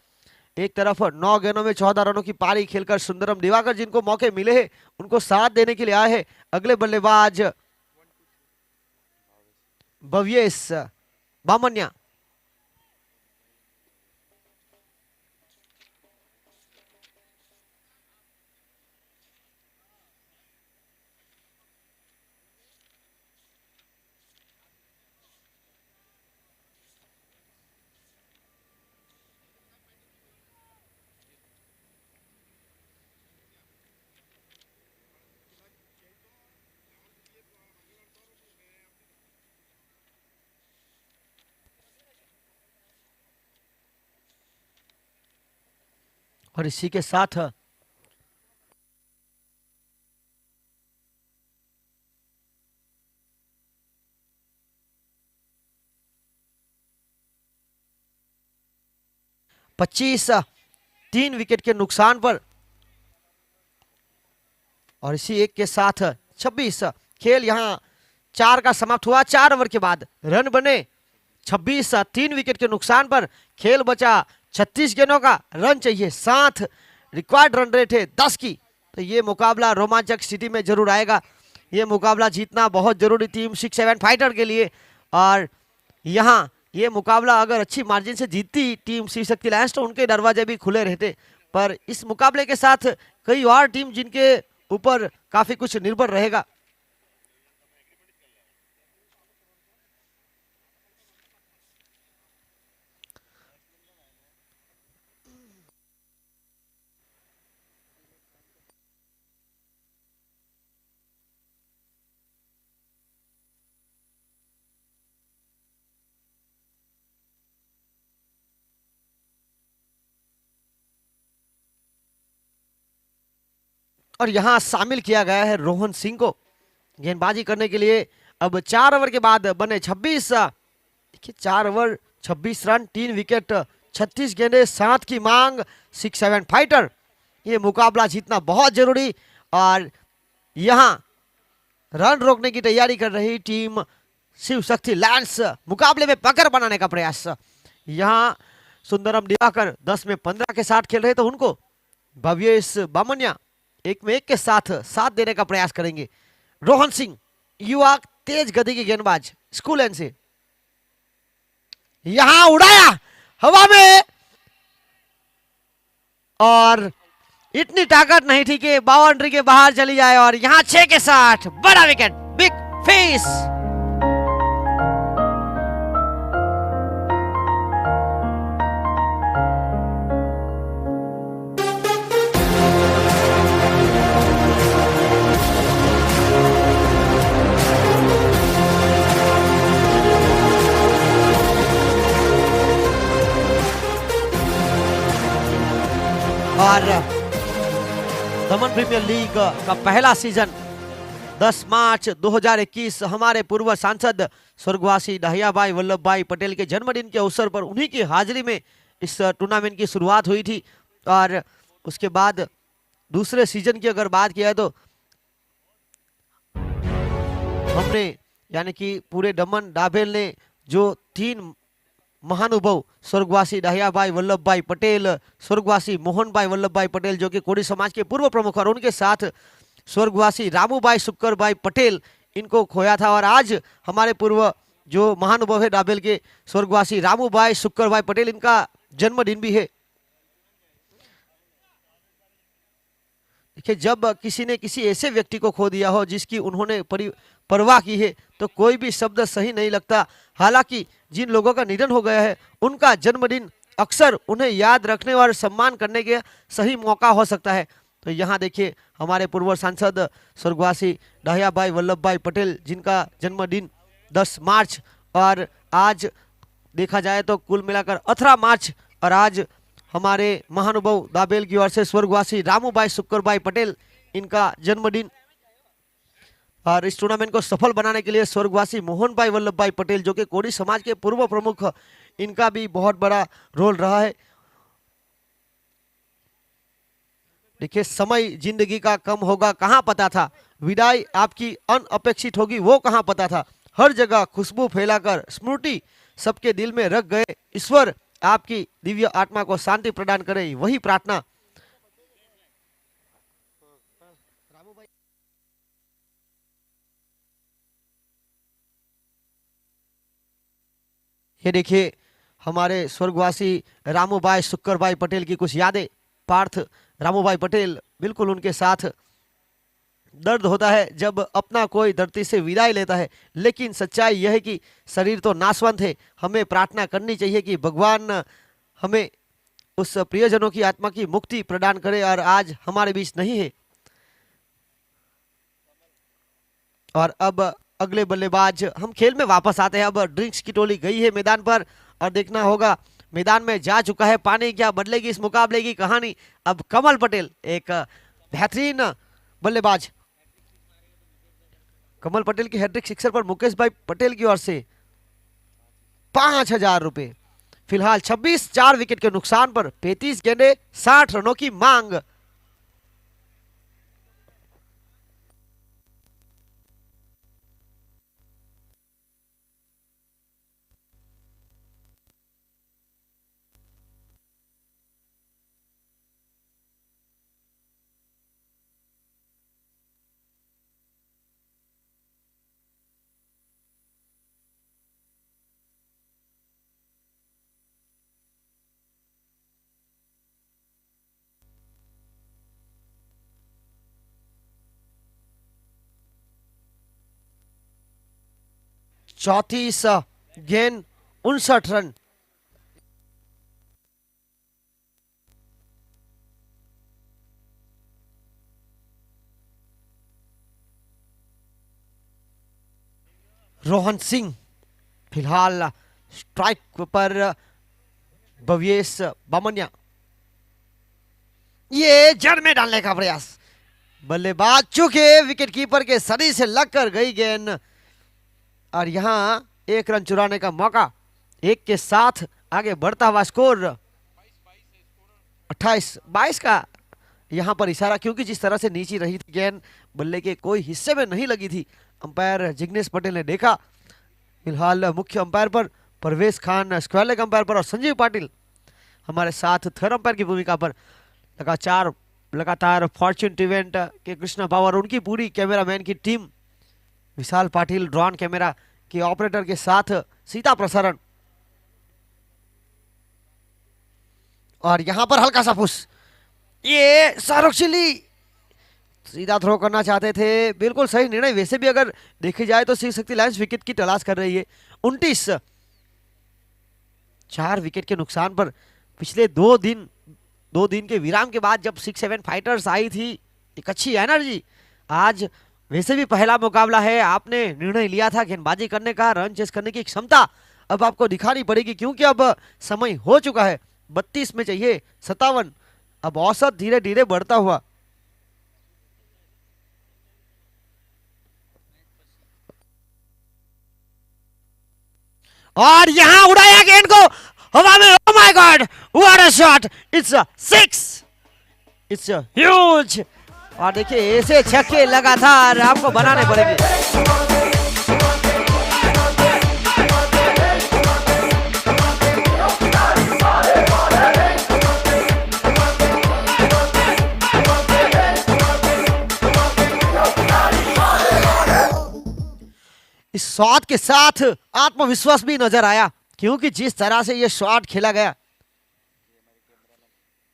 एक तरफ 9 गेंदों में 14 रनों की पारी खेलकर सुंदरम दिवाकर जिनको मौके मिले हैं उनको साथ देने के लिए आए हैं अगले बल्लेबाज भव्येश बामनिया। और इसी के साथ 25 3 विकेट के नुकसान पर और इसी एक के साथ 26 खेल यहां 4 का समाप्त हुआ। 4 ओवर के बाद रन बने 26 3 विकेट के नुकसान पर खेल बचा 36 गेंदों का, रन चाहिए 7, रिक्वायर्ड रन रेट है 10 की। तो ये मुकाबला रोमांचक स्थिति में जरूर आएगा। ये मुकाबला जीतना बहुत जरूरी टीम 6-7 फाइटर के लिए। और यहाँ ये मुकाबला अगर अच्छी मार्जिन से जीतती टीम शिव शक्ति लायंस तो उनके दरवाजे भी खुले रहते, पर इस मुकाबले के साथ कई और टीम जिनके ऊपर काफी कुछ निर्भर रहेगा। और यहां शामिल किया गया है रोहन सिंह को गेंदबाजी करने के लिए। अब 4 ओवर के बाद बने 26, देखिए 4 ओवर 26 रन 3 विकेट 36 गेंदें 7 की मांग 6-7 फाइटर। ये मुकाबला जीतना बहुत जरूरी। और यहां रन रोकने की तैयारी कर रही टीम शिव शक्ति लायंस, मुकाबले में पकड़ बनाने का प्रयास। यहां सुंदरम दिवाकर 10 में 15 के साथ खेल रहे तो उनको भव्येश बामनिया 1 में 1 के साथ देने का प्रयास करेंगे। रोहन सिंह युवा तेज गति की गेंदबाज स्कूल एंड से यहां उड़ाया हवा में और इतनी ताकत नहीं थी कि बाउंड्री के बाहर चली जाए। और यहां 6 के साथ बड़ा विकेट, बिग फिश। और दमन प्रीमियर लीग का पहला सीजन 10 मार्च 2021 हमारे पूर्व सांसद स्वर्गवासी दहियाभाई वल्लभ भाई पटेल के जन्मदिन के अवसर पर उन्हीं की हाजिरी में इस टूर्नामेंट की शुरुआत हुई थी। और उसके बाद दूसरे सीजन की अगर बात किया तो हमने यानी कि पूरे दमन डाभेल ने जो 3 महानुभव स्वर्गवासी दहियाभाई वल्लभ भाई पटेल, स्वर्गवासी मोहन भाई वल्लभ भाई पटेल जो कि कोड़ी समाज के पूर्व प्रमुख, और उनके साथ स्वर्गवासी रामूभाई शुक्कर भाई पटेल, इनको खोया था। और आज हमारे पूर्व जो महानुभव है डाबेल के स्वर्गवासी रामूभाई शुक्कर भाई पटेल, इनका जन्मदिन भी है। देखिए, जब किसी ने किसी ऐसे व्यक्ति को खो दिया हो जिसकी उन्होंने परवाह की है तो कोई भी शब्द सही नहीं लगता। हालांकि जिन लोगों का निधन हो गया है उनका जन्मदिन अक्सर उन्हें याद रखने और सम्मान करने के सही मौका हो सकता है। तो यहाँ देखिए हमारे पूर्व सांसद स्वर्गवासी दहियाभाई वल्लभ भाई पटेल जिनका जन्मदिन 10 मार्च, और आज देखा जाए तो कुल मिलाकर 18 मार्च, और आज हमारे महानुभव दाबेल की ओर से स्वर्गवासी रामूभाई शुक्कर भाई पटेल इनका जन्मदिन। और इस टूर्नामेंट को सफल बनाने के लिए स्वर्गवासी मोहन भाई वल्लभ भाई पटेल जो कि कोड़ी समाज के पूर्व प्रमुख, इनका भी बहुत बड़ा रोल रहा है। देखिए, समय जिंदगी का कम होगा कहाँ पता था, विदाई आपकी अनअपेक्षित होगी वो कहाँ पता था। हर जगह खुशबू फैलाकर स्मृति सबके दिल में रख गए ईश्वर, आपकी दिव्य आत्मा को शांति प्रदान करे, वही प्रार्थना। ये देखिए हमारे स्वर्गवासी रामूभाई शुक्करभाई पटेल की कुछ यादें। पार्थ रामूभाई पटेल, बिल्कुल उनके साथ दर्द होता है जब अपना कोई धरती से विदाई लेता है, लेकिन सच्चाई यह है कि शरीर तो नाशवंत है। हमें प्रार्थना करनी चाहिए कि भगवान हमें उस प्रियजनों की आत्मा की मुक्ति प्रदान करे, और आज हमारे बीच नहीं है। और अब अगले बल्लेबाज, हम खेल में वापस आते हैं। अब ड्रिंक्स की टोली गई है मैदान पर, और देखना होगा मैदान में जा चुका है पानी, क्या बदलेगी इस मुकाबले की कहानी। अब कमल पटेल, एक बेहतरीन बल्लेबाज, कमल पटेल की हैट्रिक सिक्सर पर मुकेश भाई पटेल की ओर से 5,000 रुपए। फिलहाल 26 4 विकेट के नुकसान पर 35 गेंदे 60 रनों की मांग। चौतीस गेंद 59 रन। रोहन सिंह फिलहाल स्ट्राइक पर। भव्येश बामनिया, ये जड़ में डालने का प्रयास, बल्लेबाज चूके विकेट कीपर के शरीर से लगकर गई गेंद, और यहां 1 रन चुराने का मौका। 1 के साथ आगे बढ़ता हुआ स्कोर 28-22 का यहां पर इशारा, क्योंकि जिस तरह से नीचे रही थी गेंद, बल्ले के कोई हिस्से में नहीं लगी थी। अंपायर जिग्नेश पटेल ने देखा। फिलहाल मुख्य अंपायर पर परवेश खान, स्क्वायर लेग अंपायर पर, और संजीव पाटिल हमारे साथ थर्ड अंपायर की भूमिका पर। लगातार फॉर्च्यून इवेंट के कृष्णा पावर, उनकी पूरी कैमरामैन की टीम, विशाल पाटिल ड्रोन कैमरा के ऑपरेटर के साथ सीधा प्रसारण। और यहां पर हल्का सा पुश, ये शाहरुख चिल्ली सीधा थ्रो करना चाहते थे, बिल्कुल सही निर्णय। वैसे भी अगर देखी जाए तो शिव शक्ति लायंस विकेट की तलाश कर रही है। 29 4 विकेट के नुकसान पर पिछले 2 दिन के विराम के बाद जब 6-7 फाइटर्स आई थी, एक अच्छी एनर्जी। आज वैसे भी पहला मुकाबला है, आपने निर्णय लिया था गेंदबाजी करने का, रन चेस करने की क्षमता अब आपको दिखानी पड़ेगी, क्योंकि अब समय हो चुका है। 32 में चाहिए 57, अब औसत धीरे धीरे बढ़ता हुआ। और यहां उड़ाया गेंद को हवा में, oh my God, what a shot, it's a 6, it's a huge. और देखिए ऐसे छक्के लगातार आपको बनाने पड़ेंगे। इस शॉट के साथ आत्मविश्वास भी नजर आया, क्योंकि जिस तरह से यह शॉट खेला गया।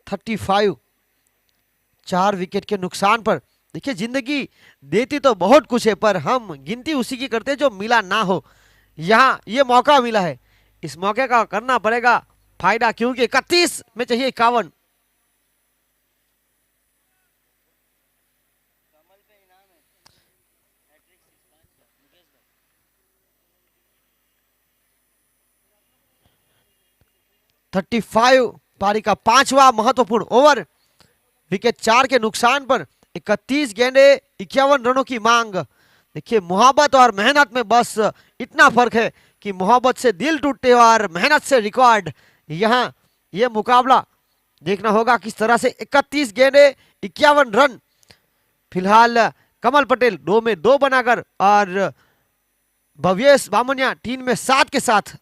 35 4 विकेट के नुकसान पर। देखिए जिंदगी देती तो बहुत कुछ है, पर हम गिनती उसी की करते जो मिला ना हो। यहां ये मौका मिला है, इस मौके का करना पड़ेगा फायदा, क्योंकि 31 में चाहिए 51। पारी का 5वां महत्वपूर्ण ओवर। विकेट 4 के नुकसान पर 31 गेंदे 51 रनों की मांग। देखिए मोहब्बत और मेहनत में बस इतना फर्क है कि मोहब्बत से दिल टूटते और मेहनत से रिकॉर्ड। यहां यह मुकाबला देखना होगा किस तरह से। 31 गेंदे 51 रन। फिलहाल कमल पटेल 2 में 2 बनाकर, और भव्येश बामनिया 3 में 7 के साथ।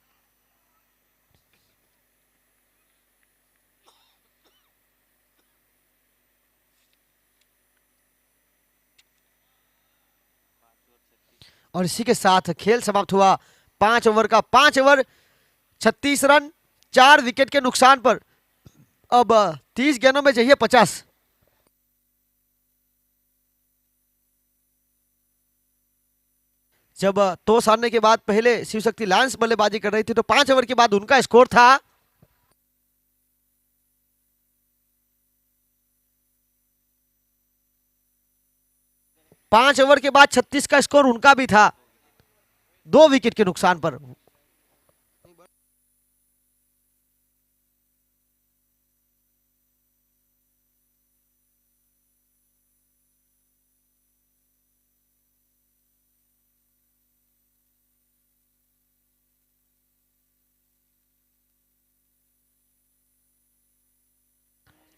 और इसी के साथ खेल समाप्त हुआ। 5 ओवर का 5 ओवर, 36 रन, 4 विकेट के नुकसान पर। अब 30 गेंदों में चाहिए 50। जब टॉस हारने के बाद पहले शिव शक्ति लायंस बल्लेबाजी कर रही थी तो 5 ओवर के बाद उनका स्कोर था 5 ओवर के बाद 36 का स्कोर उनका भी था, 2 विकेट के नुकसान पर।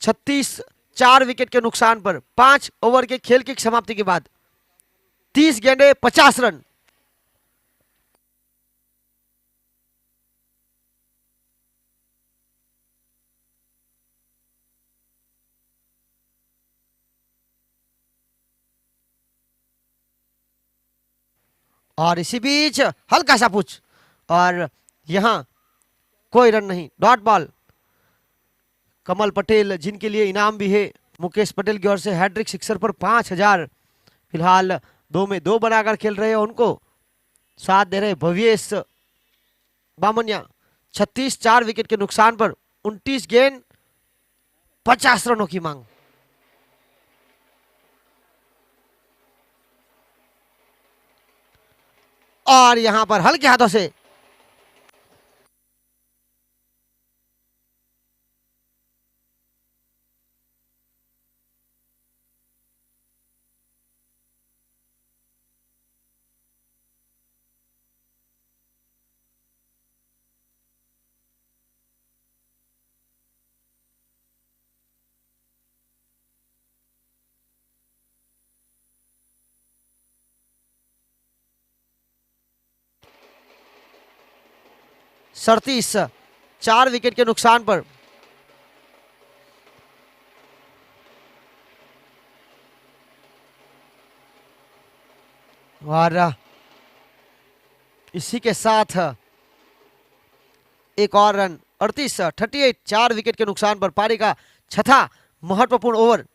छत्तीस 4 विकेट के नुकसान पर 5 ओवर के खेल की समाप्ति के बाद 30 गेंदे 50 रन। और इसी बीच हल्का सा पुच और यहां कोई रन नहीं, डॉट बॉल। कमल पटेल जिनके लिए इनाम भी है मुकेश पटेल की ओर से हैट्रिक सिक्सर पर 5000। फिलहाल 2 में 2 बनाकर खेल रहे हैं, उनको साथ दे रहे भव्येश बामनिया। 36 4 विकेट के नुकसान पर 29 गेंद 50 रनों की मांग। और यहां पर हल्के हाथों से सड़तीस 4 विकेट के नुकसान पर और इसी के साथ एक और रन। 38 4 विकेट के नुकसान पर पारी का छठा महत्वपूर्ण ओवर।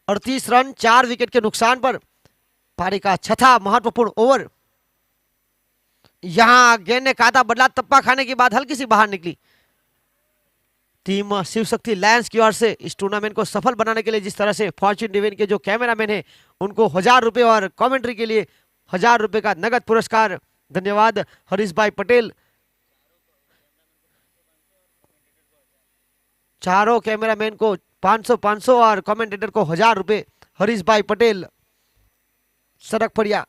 अड़तीस रन 4 विकेट के नुकसान पर पारी का छठा महत्वपूर्ण ओवर। यहां गेंद ने काटा बदला, तप्पा खाने के बाद हल्की सी बाहर निकली। टीम शिव शक्ति लायंस की ओर से इस टूर्नामेंट को सफल बनाने के लिए जिस तरह से फॉर्च्यून डिवीजन के जो कैमरामैन हैं उनको 1000 रुपए और कमेंट्री के लिए 1000 रुपए का नगद पुरस्कार। धन्यवाद हरीश भाई पटेल। चारों कैमरामैन को 500 और कमेंटेटर को 1000 रुपए। हरीश भाई पटेल सड़क फड़िया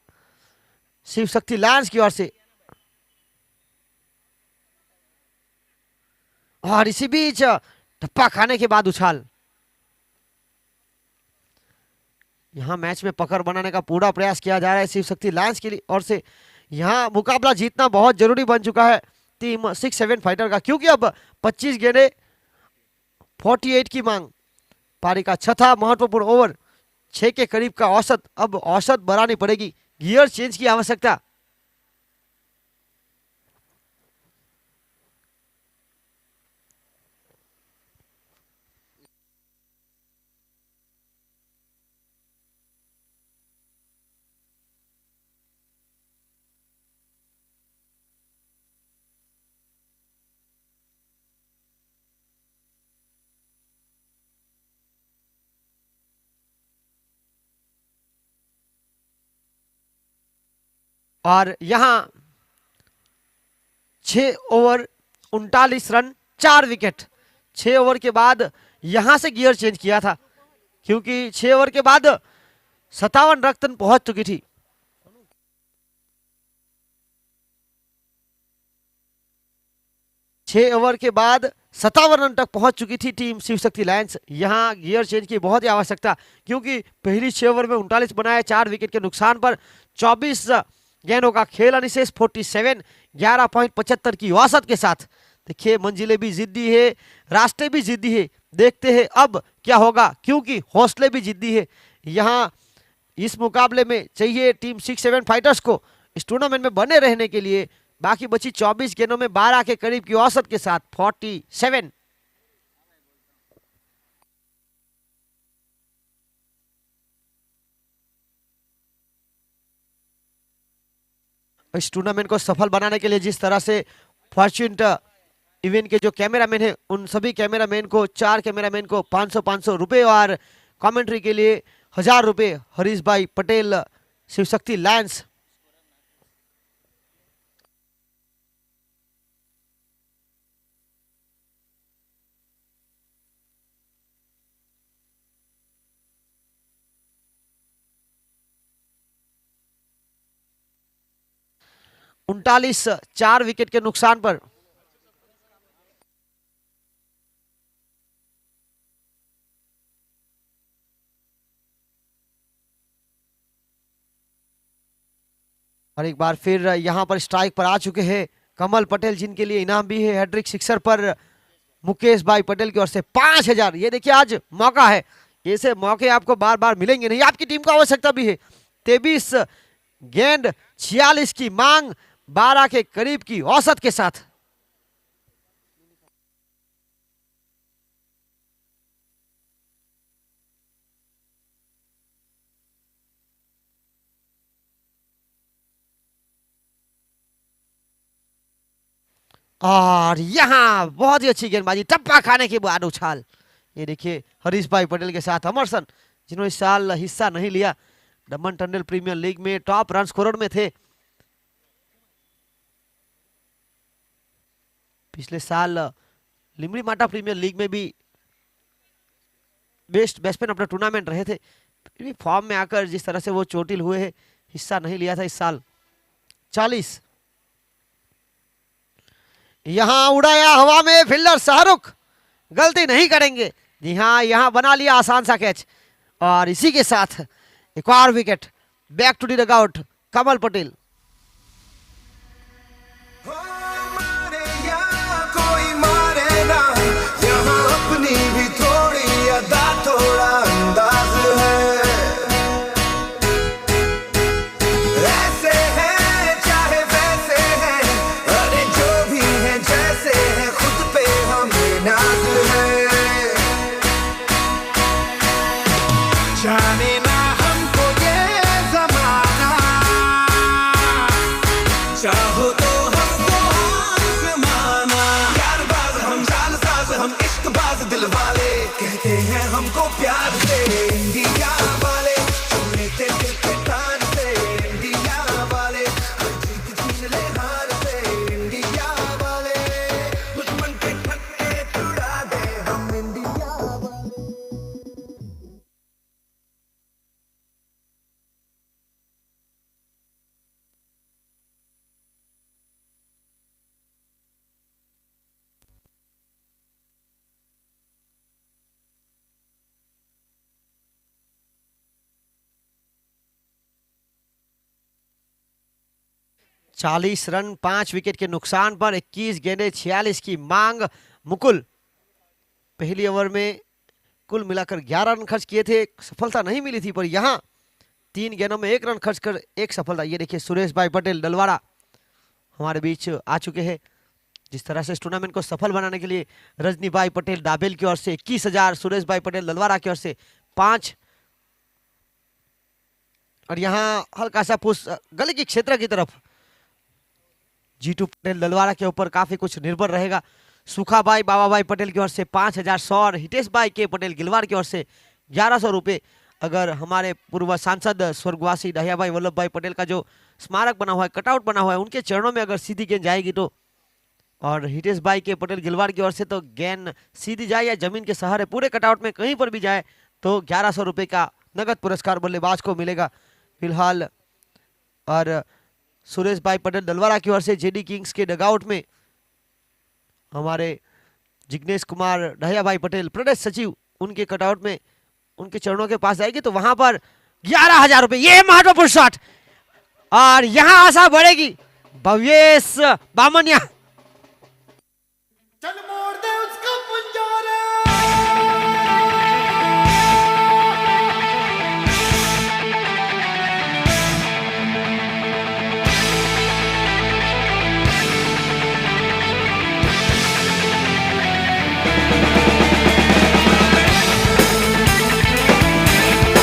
शिव शक्ति लायंस की ओर से। और इसी बीच टप्पा खाने के बाद उछाल। यहां मैच में पकड़ बनाने का पूरा प्रयास किया जा रहा है शिव शक्ति लायंस की ओर से। यहां मुकाबला जीतना बहुत जरूरी बन चुका है टीम 6-7 फाइटर का, क्योंकि अब 25 गेंदे 48 की मांग। पारी का छठा महत्वपूर्ण ओवर, 6 के करीब का औसत। अब औसत बढ़ानी पड़ेगी, गियर चेंज की आवश्यकता। और यहां 6 ओवर 39 रन 4 विकेट। 6 ओवर के बाद यहां से गियर चेंज किया था, क्योंकि 6 ओवर के बाद 57 रन पहुंच चुकी थी। छह ओवर के बाद 57 रन तक पहुंच चुकी थी टीम शिव शक्ति लायंस। यहां गियर चेंज की बहुत ही आवश्यकता, क्योंकि पहली 6 ओवर में 39 बनाए 4 विकेट के नुकसान पर। 24 गेंदों का खेल अनिशेष 47, 11.75 की औसत के साथ। देखिए मंजिलें भी जिद्दी है, रास्ते भी जिद्दी है। देखते हैं अब क्या होगा, क्योंकि हौसले भी जिद्दी है। यहाँ इस मुकाबले में चाहिए टीम 6-7 फाइटर्स को इस टूर्नामेंट में बने रहने के लिए। बाकी बची 24 गेंदों में 12 के करीब की औसत के साथ 47। इस टूर्नामेंट को सफल बनाने के लिए जिस तरह से फॉर्च्यून इवेंट के जो कैमरामैन है, उन सभी कैमरामैन को 4 कैमरामैन को 500 रुपए और कमेंट्री के लिए 1000 रुपए हरीश भाई पटेल शिव शक्ति लायंस। उनतालीस 4 विकेट के नुकसान पर और एक बार फिर यहां पर स्ट्राइक पर आ चुके हैं कमल पटेल, जिनके लिए इनाम भी है हैट्रिक सिक्सर पर मुकेश भाई पटेल की ओर से 5000। ये देखिए आज मौका है, ऐसे मौके आपको बार बार मिलेंगे नहीं, आपकी टीम को आवश्यकता भी है। 23 गेंद 46 की मांग, 12 के करीब की औसत के साथ। और यहाँ बहुत ही अच्छी गेंदबाजी, टप्पा खाने के बाद उछाल। ये देखिए हरीश भाई पटेल के साथ अमरसन, जिन्होंने इस साल हिस्सा नहीं लिया, दमन टंडल प्रीमियर लीग में टॉप रन स्कोरर में थे। पिछले साल लिमड़ी माटा प्रीमियर लीग में भी बेस्ट बैट्समैन अपना टूर्नामेंट रहे थे, फिर भी फॉर्म में आकर जिस तरह से वो चोटिल हुए हैं, हिस्सा नहीं लिया था इस साल। 40 यहां उड़ाया हवा में फील्डर शाहरुख, गलती नहीं करेंगे। जी हाँ, यहां बना लिया आसान सा कैच और इसी के साथ एक और विकेट। Back to the dugout Kamal Patel. मारे या कोई मारे ना, यहाँ अपनी भी थोड़ी अदा थोड़ा अंदाज है। ऐसे है चाहे वैसे है, अरे जो भी है जैसे है, खुद पे हमें नाज है। जाने ना हमको ये जमाना, चाहो तो हमको आसमाना। यारबाज हम जालसाज हम इश्कबाज दिल वाले, कहते हैं हमको प्यार से इंडिया वाले। हम लेते दिल के तान से इंडिया वाले, हर जीत छीन ले हार से इंडिया वाले। दुश्मन के छक्के छुड़ा दे हम इंडिया वाले। 40 रन 5 विकेट के नुकसान पर 21 गेंदें 46 की मांग। मुकुल पहली ओवर में कुल मिलाकर 11 रन खर्च किए थे, सफलता नहीं मिली थी, पर यहाँ 3 गेंदों में 1 रन खर्च कर 1 सफलता। ये देखिए सुरेश भाई पटेल डलवाड़ा हमारे बीच आ चुके हैं। जिस तरह से इस टूर्नामेंट को सफल बनाने के लिए रजनी भाई पटेल डाबेल की ओर से 21,000, सुरेश भाई पटेल डलवाड़ा की ओर से 5, और यहाँ हल्का सा पुश गले की क्षेत्र की तरफ जीतू पटेल दलवाड़ा के ऊपर काफी कुछ निर्भर रहेगा। सुखा भाई बाबा भाई पटेल की ओर से 5100 और हितेश भाई के पटेल गिलवाड़ की ओर से 1100 रुपए। अगर हमारे पूर्व सांसद स्वर्गवासी दहिया भाई वल्लभ भाई पटेल का जो स्मारक बना हुआ है, कटआउट बना हुआ है, उनके चरणों में अगर सीधी गेंद जाएगी तो, और हितेश भाई के पटेल गिलवाड़ की ओर से तो गेंद सीधी जाए या जमीन के सहारे पूरे कटआउट में कहीं पर भी जाए तो 1100 रुपए का नगद पुरस्कार बल्लेबाज को मिलेगा फिलहाल। और सुरेश भाई पटेल दलवाड़ा की ओर से जेडी किंग्स के डगआउट में हमारे जिग्नेश कुमार दहिया भाई पटेल प्रदेश सचिव, उनके कटआउट में उनके चरणों के पास जाएगी तो वहां पर 11,000 रुपए। ये महत्वपूर्ण शॉट और यहां आशा बढ़ेगी भव्येश बामनिया। चल मोड़ दे उसका पंजारा।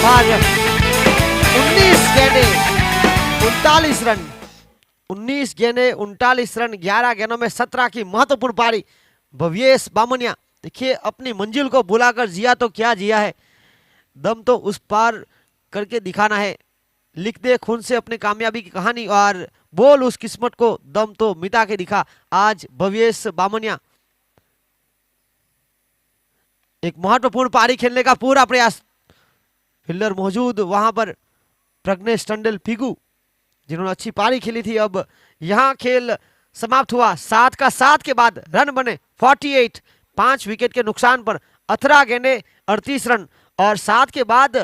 और 19 गेंदे 39 रन, 19 गेंदे 39 रन, 11 गेंदों में 17 की महत्वपूर्ण पारी भव्येश बामनिया। देखिए अपनी मंजिल को बुलाकर जिया तो क्या जिया है, दम तो उस पार करके दिखाना है। लिख दे खून से अपनी कामयाबी की कहानी और बोल उस किस्मत को दम तो मिटा के दिखा आज भव्येश बामनिया। एक महत्वपूर्ण पारी खेलने का पूरा प्रयास, फील्डर मौजूद वहां पर प्रज्ञेश टंडन फिगू जिन्होंने अच्छी पारी खेली थी। अब यहां खेल समाप्त हुआ 7 का 7 के बाद रन बने 48, 5 विकेट के नुकसान पर 18 गेंदे 38 रन और 7 के बाद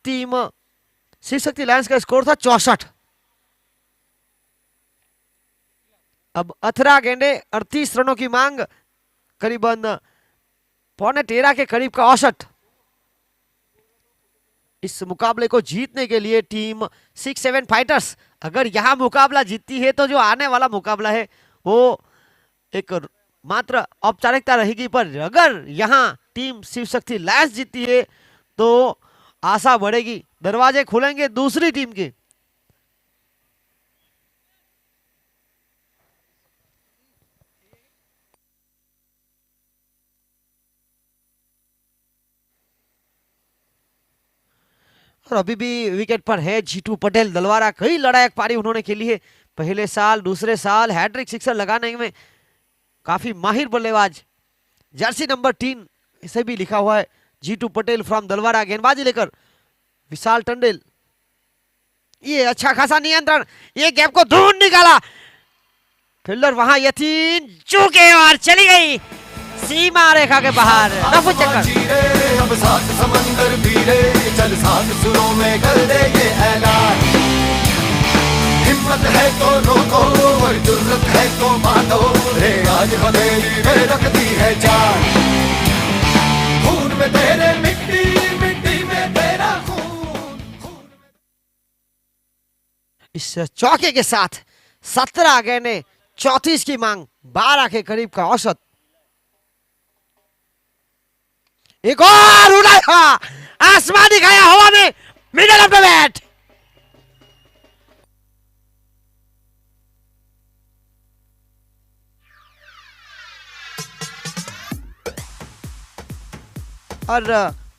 टीम शिव शक्ति लायंस का स्कोर था 64। अब 18 गेंदे 38 रनों की मांग, करीबन 13.25 के करीब का औसत। इस मुकाबले को जीतने के लिए टीम 6-7 फाइटर्स अगर यहां मुकाबला जीतती है तो जो आने वाला मुकाबला है वो एक मात्र औपचारिकता रहेगी, पर अगर यहां टीम शिव शक्ति लायंस जीतती है तो आशा बढ़ेगी, दरवाजे खुलेंगे दूसरी टीम के। और अभी भी विकेट पर है जीतू पटेल दलवारा। कई लड़ायक पारी उन्होंने खेली है, पहले साल दूसरे साल हैट्रिक सिक्सर लगाने में काफी माहिर बल्लेबाज। जर्सी नंबर 3 इसे भी लिखा हुआ है जीतू पटेल फ्रॉम दलवारा। गेंदबाजी लेकर विशाल टंडेल, ये अच्छा खासा नियंत्रण, ये गैप को ढूंढ निकाला, फील्डर वहां यतीन चूके और चली गई सीमा रेखा के बाहर। रफू चक्कर अब सात समंदर पीरे, चल सात सुरों में कर दे ये ऐलान। हिम्मत है तो रोको और जुर्रत है तो मानो, रे आज हथेली में रखती है जान। खून में तेरे मिट्टी, मिट्टी में तेरा खून। इस चौके के साथ 17 गेंदे 34 की मांग, 12 के करीब का औसत। एक और उड़ाया, आसमान दिखाया हवा में, मिडल ऑफ द बैट। और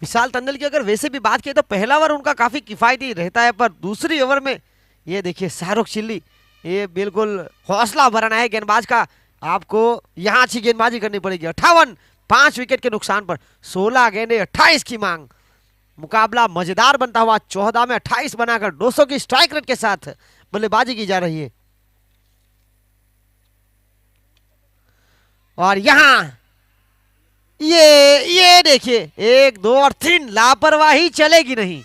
विशाल टंडन की अगर वैसे भी बात की तो पहला ओवर उनका काफी किफायती रहता है, पर दूसरी ओवर में ये देखिए शाहरुख चिल्ली, ये बिल्कुल हौसला भरना है गेंदबाज का। आपको यहां अच्छी गेंदबाजी करनी पड़ेगी। 58, 5 विकेट के नुकसान पर 16 गेंदे 28 की मांग। मुकाबला मजेदार बनता हुआ 14 में 28 बनाकर 200 की स्ट्राइक रेट के साथ बल्लेबाजी की जा रही है। और यहां ये देखिए 1, 2 और 3 लापरवाही चलेगी नहीं।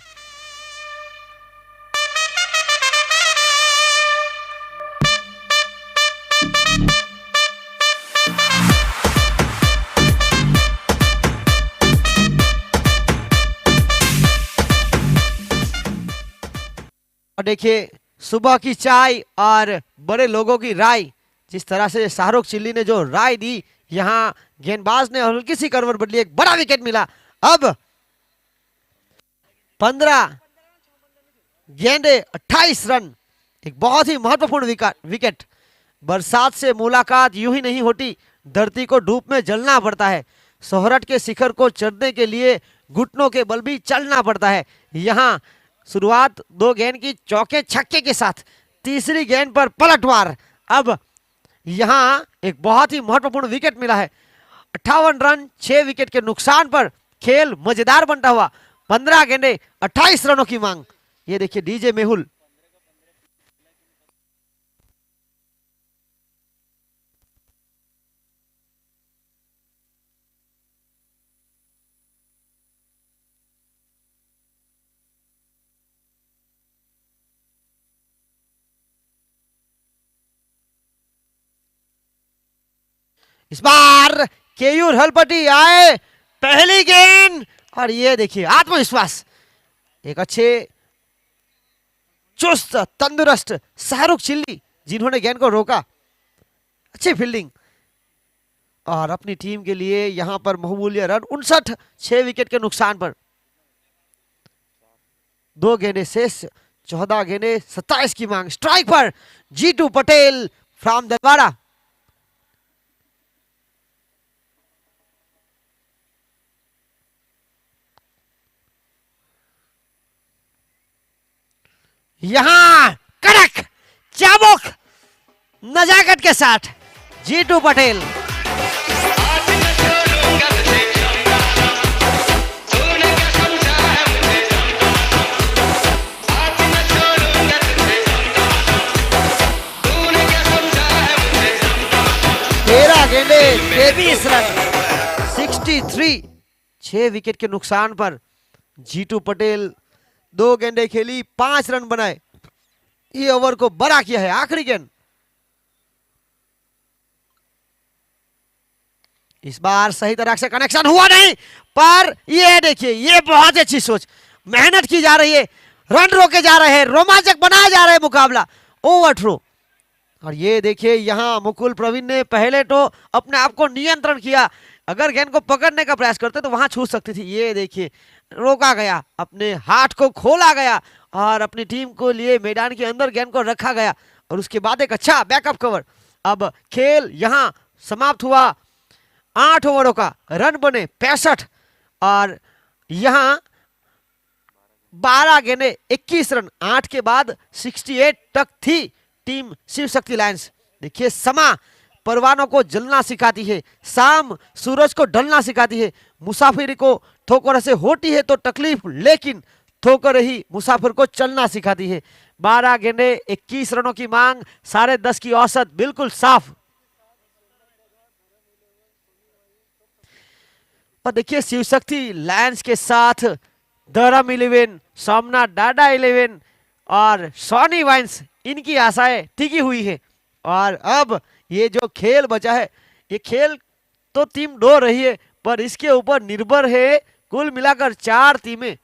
और देखिए सुबह की चाय और बड़े लोगों की राय, जिस तरह से शाहरुख चिल्ली ने जो राय दी, यहां गेंदबाज ने हल्की सी करवट बदली, एक बड़ा विकेट मिला। अब 15 गेंदे 28 रन, एक बहुत ही महत्वपूर्ण विकेट। बरसात से मुलाकात यूं ही नहीं होती, धरती को धूप में जलना पड़ता है। सोहरठ के शिखर को चढ़ने के लिए घुटनों के बल भी चलना पड़ता है। यहां शुरुआत 2 गेंद की चौके छक्के के साथ, तीसरी गेंद पर पलटवार। अब यहां एक बहुत ही महत्वपूर्ण विकेट मिला है। 58 रन 6 विकेट के नुकसान पर खेल मजेदार बनता हुआ 15 गेंदे 28 रनों की मांग। ये देखिए डीजे मेहुल, इस बार केयूर हलपति आए पहली गेंद और ये देखिए आत्मविश्वास, एक अच्छे चुस्त तंदुरुस्त शाहरुख चिल्ली जिन्होंने गेंद को रोका, अच्छी फील्डिंग और अपनी टीम के लिए यहां पर बहुमूल्य रन 59, 6 विकेट के नुकसान पर। 2 गेंदें शेष, 14 गेंदें, 27 की मांग। स्ट्राइक पर जीतू पटेल फ्रॉम दलवाड़ा। यहां कड़क चाबुक नजाकत के साथ जीतू पटेल। गेंदे 23 रन, 63, 6 विकेट के नुकसान पर जीतू पटेल 2 गेंदे खेली, 5 रन बनाए, ये ओवर को बड़ा किया है। आखिरी गेंद, इस बार सही तरह से कनेक्शन हुआ नहीं, पर ये देखिए ये बहुत अच्छी सोच, मेहनत की जा रही है, रन रोके जा रहे हैं, रोमांचक बनाया जा रहा है मुकाबला। ओवर थ्रो और ये देखिए यहां मुकुल प्रवीण ने पहले तो अपने आप को नियंत्रण किया, अगर गेंद को पकड़ने का प्रयास करते तो वहां छूट सकती थी। ये देखिए रोका गया, अपने हाथ को खोला गया और अपनी टीम को लिए मैदान के अंदर गेंद को रखा गया और उसके बाद एक अच्छा बैकअप कवर। अब खेल यहां समाप्त हुआ, 8 ओवरों का, रन बने 65 और यहां 12 गेंदे 21 रन, 8 के बाद 68 तक थी टीम शिव शक्ति लायंस। देखिए समा परवानों को जलना सिखाती है, शाम सूरज को ढलना सिखाती है, मुसाफिरी को ठोकर से होती है तो तकलीफ, लेकिन ठोकर ही मुसाफिर को चलना सिखाती है। 12 गेंदे 21 रनों की मांग, 10.5 की औसत, बिल्कुल साफ। और देखिए शिव शक्ति लायंस के साथ धर्म 11, सोमनाथ डाडा 11 और सोनी वाइन्स, इनकी आशाएं टिकी हुई है। और अब ये जो खेल बचा है, ये खेल तो टीम ढो रही है, पर इसके ऊपर निर्भर है कुल मिलाकर 4 टीमें,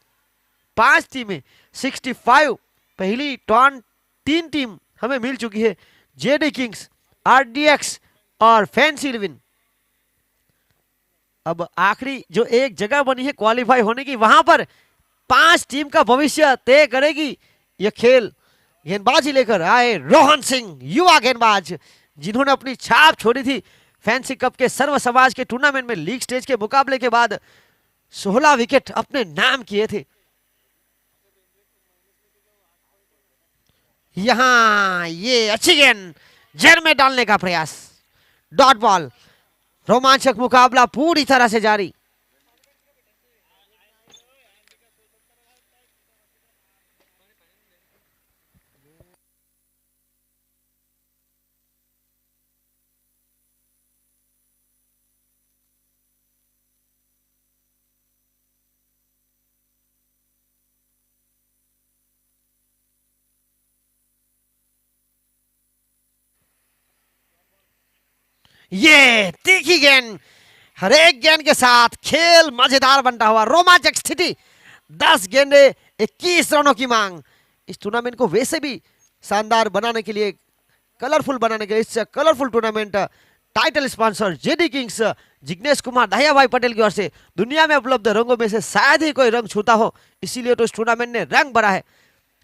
5 टीमें, 65 पहली टॉन 3 टीम हमें मिल चुकी है, जेडी किंग्स, आरडीएक्स और फैंसी 11। अब आखिरी जो एक जगह बनी है क्वालिफाई होने की, वहां पर 5 टीम का भविष्य तय करेगी यह खेल। गेंदबाजी लेकर आए रोहन सिंह, युवा गेंदबाज जिन्होंने अपनी छाप छोड़ी थी फैंसी कप के सर्व समाज के टूर्नामेंट में लीग स्टेज के मुकाबले के बाद 16 विकेट अपने नाम किए थे। यहां ये अच्छी गेंद जड़ में डालने का प्रयास, डॉट बॉल। रोमांचक मुकाबला पूरी तरह से जारी। ये तीखी गेंद, हर एक गेंद के साथ खेल मजेदार बनता हुआ, रोमांचक स्थिति। 10 गेंदे 21 रनों की मांग। इस टूर्नामेंट को वैसे भी शानदार बनाने के लिए, कलरफुल बनाने के लिए, इस colourful tournament title sponsor JD Kings Jignesh Kumar Dahiya भाई पटेल की ओर से दुनिया में उपलब्ध रंगों में से शायद ही कोई रंग छूता हो, इसीलिए तो इस टूर्नामेंट ने रंग भरा है।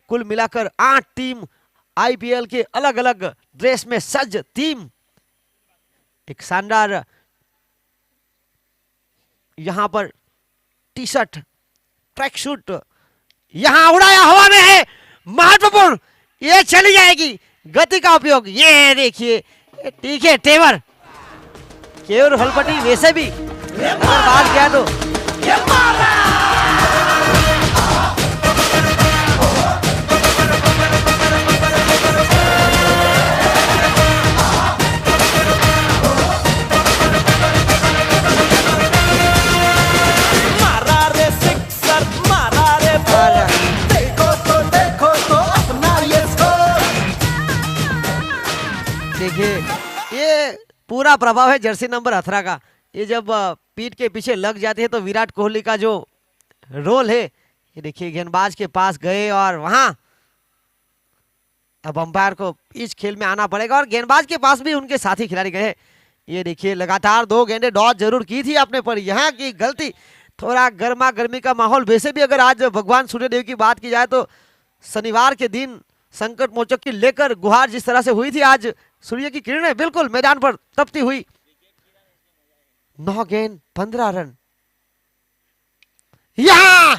कुल मिलाकर 8 टीम आईपीएल के अलग अलग ड्रेस में सज्ज टीम, एक शानदार यहां पर टी शर्ट, ट्रैक सूट यहां उड़ाया हवा में है, महत्वपूर्ण, ये चली जाएगी, गति का उपयोग। ये देखिए तीखे तेवर, केयूर हलपति वैसे भी बात क्या लो, देखिए ये पूरा प्रभाव है जर्सी नंबर 18 का। ये जब पीठ के पीछे लग जाती है तो विराट कोहली का जो रोल है, ये देखिए गेंदबाज के पास गए और वहां अब अंपायर को इस खेल में आना पड़ेगा और गेंदबाज के पास भी उनके साथी खिलाड़ी गए। ये देखिए लगातार 2 गेंदें डॉट जरूर की थी आपने, पर यहाँ की गलती, थोड़ा गर्मा गर्मी का माहौल। वैसे भी अगर आज भगवान सूर्यदेव की बात की जाए तो शनिवार के दिन संकट मोचक की लेकर गुहार जिस तरह से हुई थी, आज सूर्य की किरणें बिल्कुल मैदान पर तपती हुई। 9 गेंद 15 रन। यहां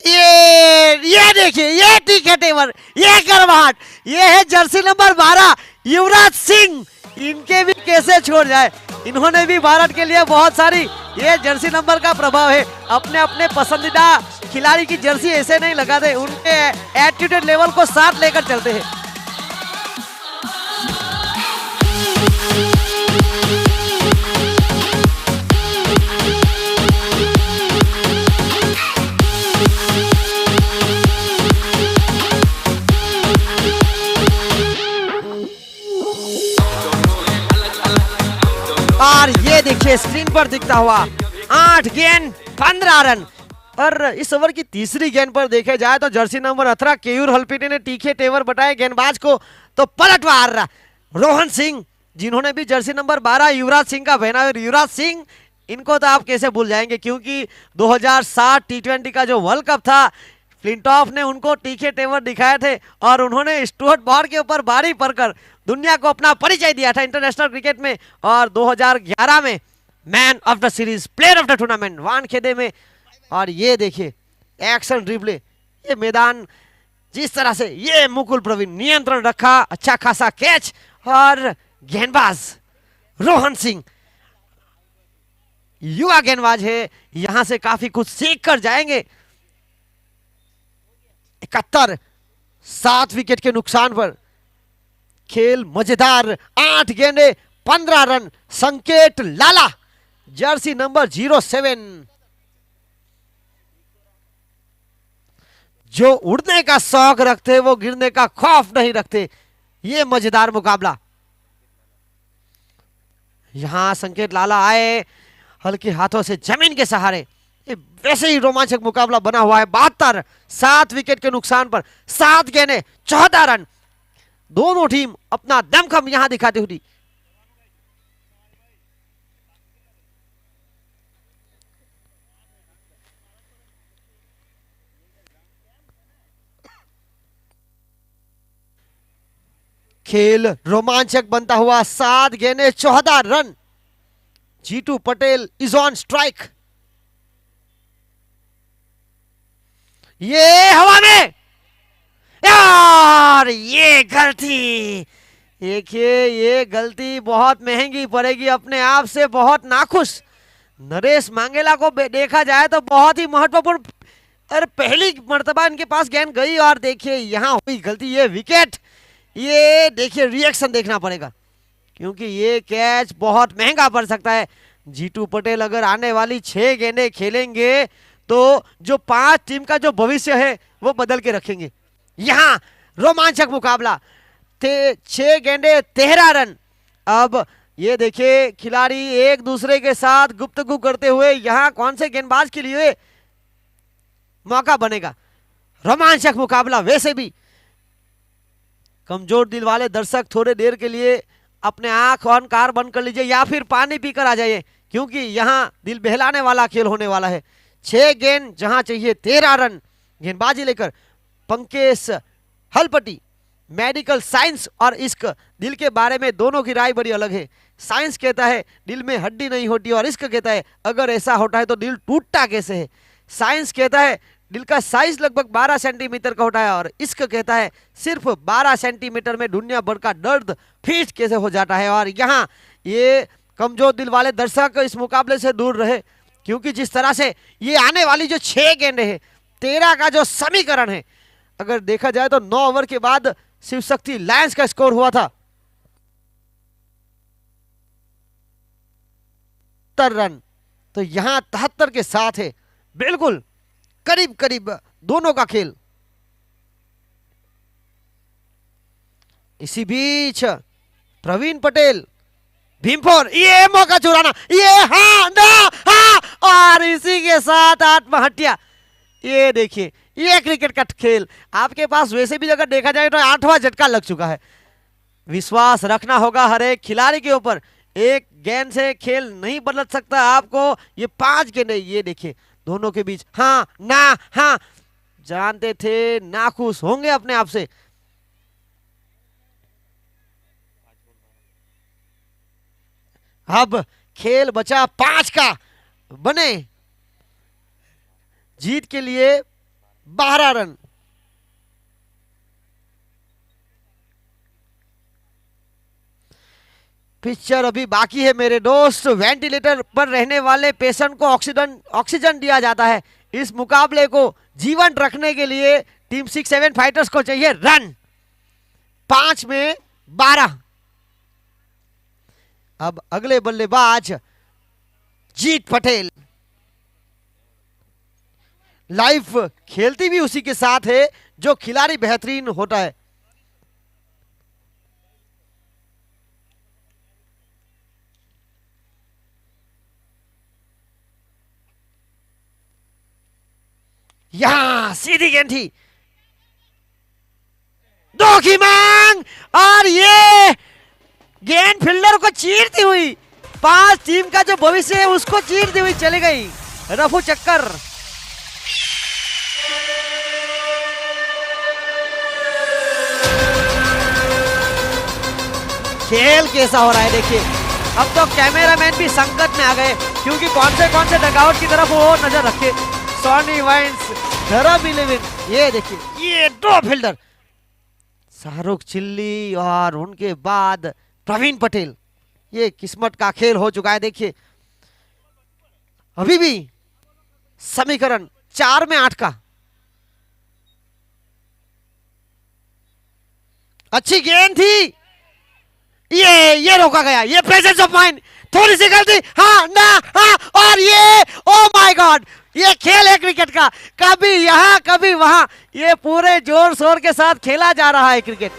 ये देखिए, ये टीके टेवर, ये करवाहट, ये है जर्सी नंबर 12 युवराज सिंह। इनके भी कैसे छोड़ जाए, इन्होंने भी भारत के लिए बहुत सारी, ये जर्सी नंबर का प्रभाव है। अपने अपने पसंदीदा खिलाड़ी की जर्सी ऐसे नहीं लगाते, उनके एटीट्यूड लेवल को साथ लेकर चलते हैं। और ये देखिए स्क्रीन पर दिखता हुआ 8 गेंद 15 रन। और इस ओवर की तीसरी गेंद पर देखे जाए तो जर्सी नंबर 18 केयूर हल्पीटी ने तीखे तेवर बताए गेंदबाज को, तो पलटवार रोहन सिंह, जिन्होंने भी जर्सी नंबर 12 युवराज सिंह का पहना है। युवराज सिंह, इनको तो आप कैसे भूल जाएंगे, क्योंकि 2007 टी20 का जो वर्ल्ड कप था, फ्लिंटॉफ ने उनको तीखे तेवर दिखाए थे और उन्होंने स्टुअर्ट ब्रॉड के ऊपर भारी पड़कर दुनिया को अपना परिचय दिया था इंटरनेशनल क्रिकेट में। और 2011 में man of the series, player of the tournament Wankhede में। और ये देखिए एक्शन ड्रिबले, ये मैदान जिस तरह से, ये मुकुल प्रवीण नियंत्रण रखा, अच्छा खासा कैच। और गेंदबाज रोहन सिंह युवा गेंदबाज है, यहां से काफी कुछ सीख कर जाएंगे। 71 7 विकेट के नुकसान पर खेल मजेदार। 8 गेंदे 15 रन। संकेत लाला जर्सी नंबर 07, जो उड़ने का शौक रखते वो गिरने का खौफ नहीं रखते। ये मजेदार मुकाबला। यहां संकेत लाला आए हल्के हाथों से जमीन के सहारे, वैसे ही रोमांचक मुकाबला बना हुआ है। 72 7 विकेट के नुकसान पर 7 गेंदें 14 रन। दोनों टीम अपना दमखम यहां दिखाती हुई। खेल रोमांचक बनता हुआ। 7 गेंदें 14 रन। Jitu Patel is on strike. ये हवा में, यार ये गलती, देखिए ये गलती बहुत महंगी पड़ेगी। अपने आप से बहुत नाखुश नरेश मांगेला को देखा जाए तो बहुत ही महत्वपूर्ण, अरे पहली मर्तबा इनके पास गेंद गई और देखिए यहां हुई गलती। ये विकेट, ये देखिए रिएक्शन देखना पड़ेगा, क्योंकि ये कैच बहुत महंगा पड़ सकता है। जीतू पटेल अगर आने वाली 6 गेंदें खेलेंगे तो जो 5 टीम का जो भविष्य है वो बदल के रखेंगे। यहां रोमांचक मुकाबला, 6 गेंदें 13 रन। अब ये देखिए खिलाड़ी एक दूसरे के साथ गुफ्तगू करते हुए, यहां कौन से गेंदबाज के लिए मौका बनेगा। रोमांचक मुकाबला। वैसे भी कमजोर दिल वाले दर्शक थोड़े देर के लिए अपने आंख और कार बंद कर लीजिए या फिर पानी पीकर आ जाइए, क्योंकि यहां दिल बहलाने वाला खेल होने वाला है। 6 गेंद जहां चाहिए 13 रन। गेंदबाजी लेकर पंकेश हलपटी। मेडिकल साइंस और इश्क, दिल के बारे में दोनों की राय बड़ी अलग है। साइंस कहता है दिल में हड्डी नहीं होती और इश्क कहता है अगर ऐसा होता है तो दिल टूटता कैसे है। साइंस कहता है दिल का साइज लगभग 12 सेंटीमीटर का होता है और इश्क कहता है सिर्फ 12 सेंटीमीटर में दुनिया भर का दर्द फीट कैसे हो जाता है। और यहाँ ये कमजोर दिल वाले दर्शक इस मुकाबले से दूर रहे, क्योंकि जिस तरह से ये आने वाली जो 6 गेंदें हैं, 13 का जो समीकरण है, अगर देखा जाए तो 9 ओवर के बाद शिव शक्ति लायंस का स्कोर हुआ था 73 रन, तो यहां 73 के साथ है। बिल्कुल करीब करीब दोनों का खेल। इसी बीच प्रवीण पटेल भीमफोर, ये मौका चुराना, ये हाँ ना हाँ, और इसी के साथ आत्महत्या। ये देखिए, ये क्रिकेट का खेल आपके पास वैसे भी अगर देखा जाए तो 8वां झटका लग चुका है। विश्वास रखना होगा हर एक खिलाड़ी के ऊपर, एक गेंद से खेल नहीं बदल सकता आपको। ये 5 गेंद है, ये देखिए दोनों के बीच हाँ ना हाँ, जानते थे नाखुश होंगे अपने आप से। अब खेल बचा 5 का, बने जीत के लिए 12 रन। पिक्चर अभी बाकी है मेरे दोस्त। वेंटिलेटर पर रहने वाले पेशेंट को ऑक्सीजन दिया जाता है। इस मुकाबले को जीवंत रखने के लिए टीम 6-7 फाइटर्स को चाहिए रन। 5 में 12। अब अगले बल्लेबाज जीत पटेल। लाइफ खेलती भी उसी के साथ है जो खिलाड़ी बेहतरीन होता है। यहां सीधी गेंद थी, 2 की मांग, और ये गेंद फील्डर को चीरती हुई 5 टीम का जो भविष्य है उसको चीरती हुई चली गई। रफू चक्कर। खेल कैसा हो रहा है देखिए। अब तो कैमरामैन भी संकट में आ गए, क्योंकि कौन से डगआउट की तरफ वो नजर रखे। सॉनी वाइन्स, धर्म 11, ये देखिए ये 2 फील्डर, शाहरुख चिल्ली और उनके बाद प्रवीण पटेल। ये किस्मत का खेल हो चुका है देखिए। अभी भी समीकरण 4 में 8 का। अच्छी गेंद थी, ये रोका गया। ये प्रेजेंस ऑफ माइंड, थोड़ी सी गलती हाँ ना हाँ, और ये ओ माय गॉड, ये खेल है क्रिकेट का, कभी यहां कभी वहां। ये पूरे जोर शोर के साथ खेला जा रहा है क्रिकेट।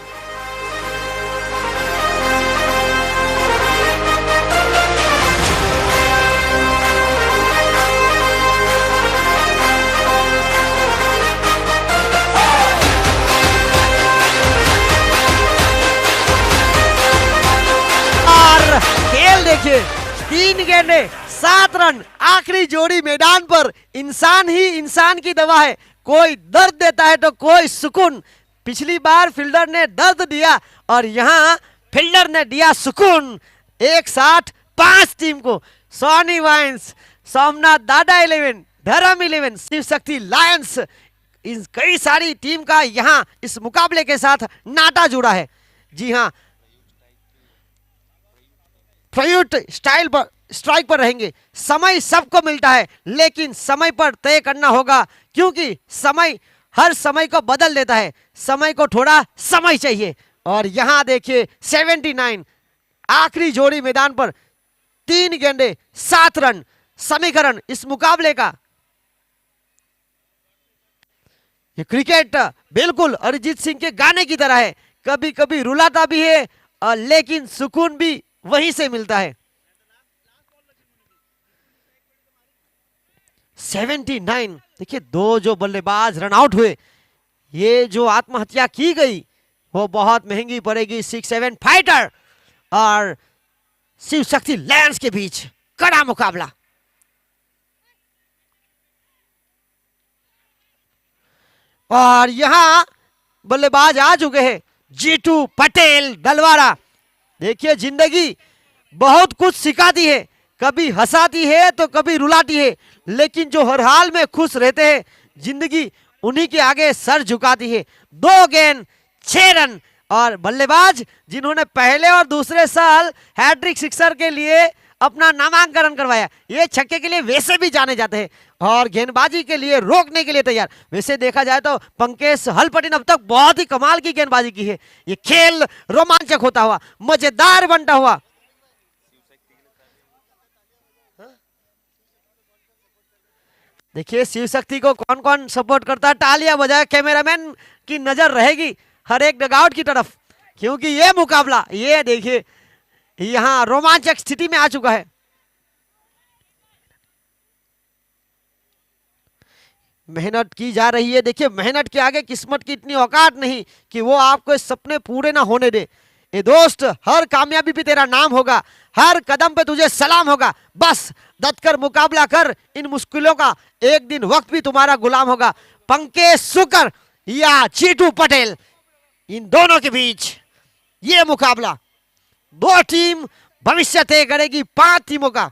और खेल देखिए, 3 गेंदे 7 रन, आखिरी जोड़ी मैदान पर। इंसान ही इंसान की दवा है, कोई दर्द देता है तो कोई सुकून। पिछली बार फील्डर ने दर्द दिया और यहां फील्डर ने दिया सुकून। एक साथ 5 टीम को, सोनी वाइन्स, सोमनाथ दादा 11, धर्म 11, शिव शक्ति लायंस, इन कई सारी टीम का यहां इस मुकाबले के साथ नाता जुड़ा है। जी हां, प्रयुक्त स्टाइल पर स्ट्राइक पर रहेंगे। समय सबको मिलता है, लेकिन समय पर तय करना होगा, क्योंकि समय हर समय को बदल देता है। समय को थोड़ा समय चाहिए। और यहां देखिए 79, आखिरी जोड़ी मैदान पर, 3 गेंदे 7 रन, समीकरण इस मुकाबले का। ये क्रिकेट बिल्कुल अरिजीत सिंह के गाने की तरह है, कभी कभी रुलाता भी है लेकिन सुकून भी वहीं से मिलता है। 79, देखिए 2 जो बल्लेबाज रन आउट हुए, ये जो आत्महत्या की गई वो बहुत महंगी पड़ेगी 6-7 फाइटर और शिव शक्ति लायंस के बीच कड़ा मुकाबला। और यहां बल्लेबाज आ चुके हैं जीतू पटेल दलवारा। देखिए जिंदगी बहुत कुछ सिखाती है, कभी हंसाती है तो कभी रुलाती है, लेकिन जो हर हाल में खुश रहते हैं जिंदगी उन्हीं के आगे सर झुकाती है। 2 गेंद 6 रन, और बल्लेबाज जिन्होंने पहले और दूसरे साल हैट्रिक सिक्सर के लिए अपना नामांकन करवाया, ये छक्के के लिए वैसे भी जाने जाते हैं और गेंदबाजी के लिए रोकने के लिए तैयार। वैसे देखा जाए तो पंकज हलपति ने अब तक बहुत ही कमाल की गेंदबाजी की है। ये खेल रोमांचक होता हुआ, मजेदार बनता हुआ। देखिए शिव शक्ति को कौन कौन सपोर्ट करता है, तालियां बजाए। कैमरामैन की नजर रहेगी हर एक डगआउट की तरफ। क्योंकि ये मुकाबला, ये देखिए यहां रोमांचक स्थिति में आ चुका है। मेहनत की जा रही है। देखिए मेहनत के आगे किस्मत की इतनी औकात नहीं कि वो आपको सपने पूरे ना होने दे। ए दोस्त, हर कामयाबी पे तेरा नाम होगा, हर कदम पे तुझे सलाम होगा। बस डटकर मुकाबला कर, इन मुश्किलों का एक दिन वक्त भी तुम्हारा गुलाम होगा। पंकज सुकर या चीटू पटेल, इन दोनों के बीच ये मुकाबला, दो टीम भविष्य तय करेगी 5 टीमों का।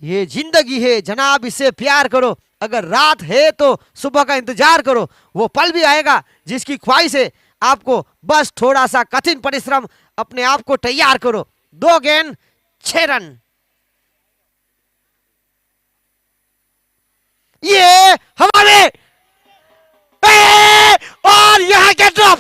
ये जिंदगी है जनाब, इसे प्यार करो। अगर रात है तो सुबह का इंतजार करो। वो पल भी आएगा जिसकी ख्वाहिश है आपको, बस थोड़ा सा कठिन परिश्रम, अपने आप को तैयार करो। 2 गेंद 6 रन। ये हमारे और यहाँ के ड्रॉप,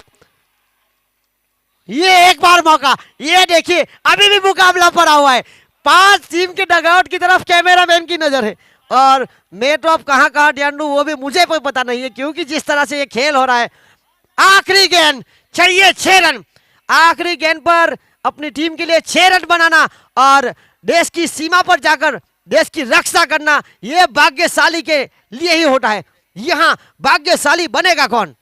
ये एक बार मौका। ये देखिए अभी भी मुकाबला पड़ा हुआ है। 5 टीम के डगआउट की तरफ कैमरामैन की नजर है और मैं तो अब कहां ध्यान दूं वो भी मुझे कोई पता नहीं है, क्योंकि जिस तरह से ये खेल हो रहा है। आखिरी गेंद, चाहिए 6 रन। आखिरी गेंद पर अपनी टीम के लिए 6 रन बनाना और देश की सीमा पर जाकर देश की रक्षा करना, यह भाग्यशाली के लिए ही होता है। यहां भाग्यशाली बनेगा कौन?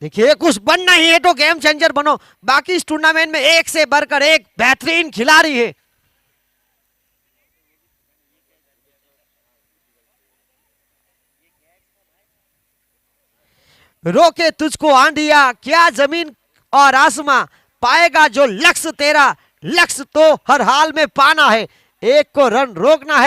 देखिए कुछ बनना ही है तो गेम चेंजर बनो। बाकी इस टूर्नामेंट में एक से बढ़कर एक बेहतरीन खिलाड़ी है। रोके तुझको आंधिया, क्या जमीन और आसमां, पाएगा जो लक्ष्य तेरा। लक्ष्य तो हर हाल में पाना है, एक को रन रोकना है।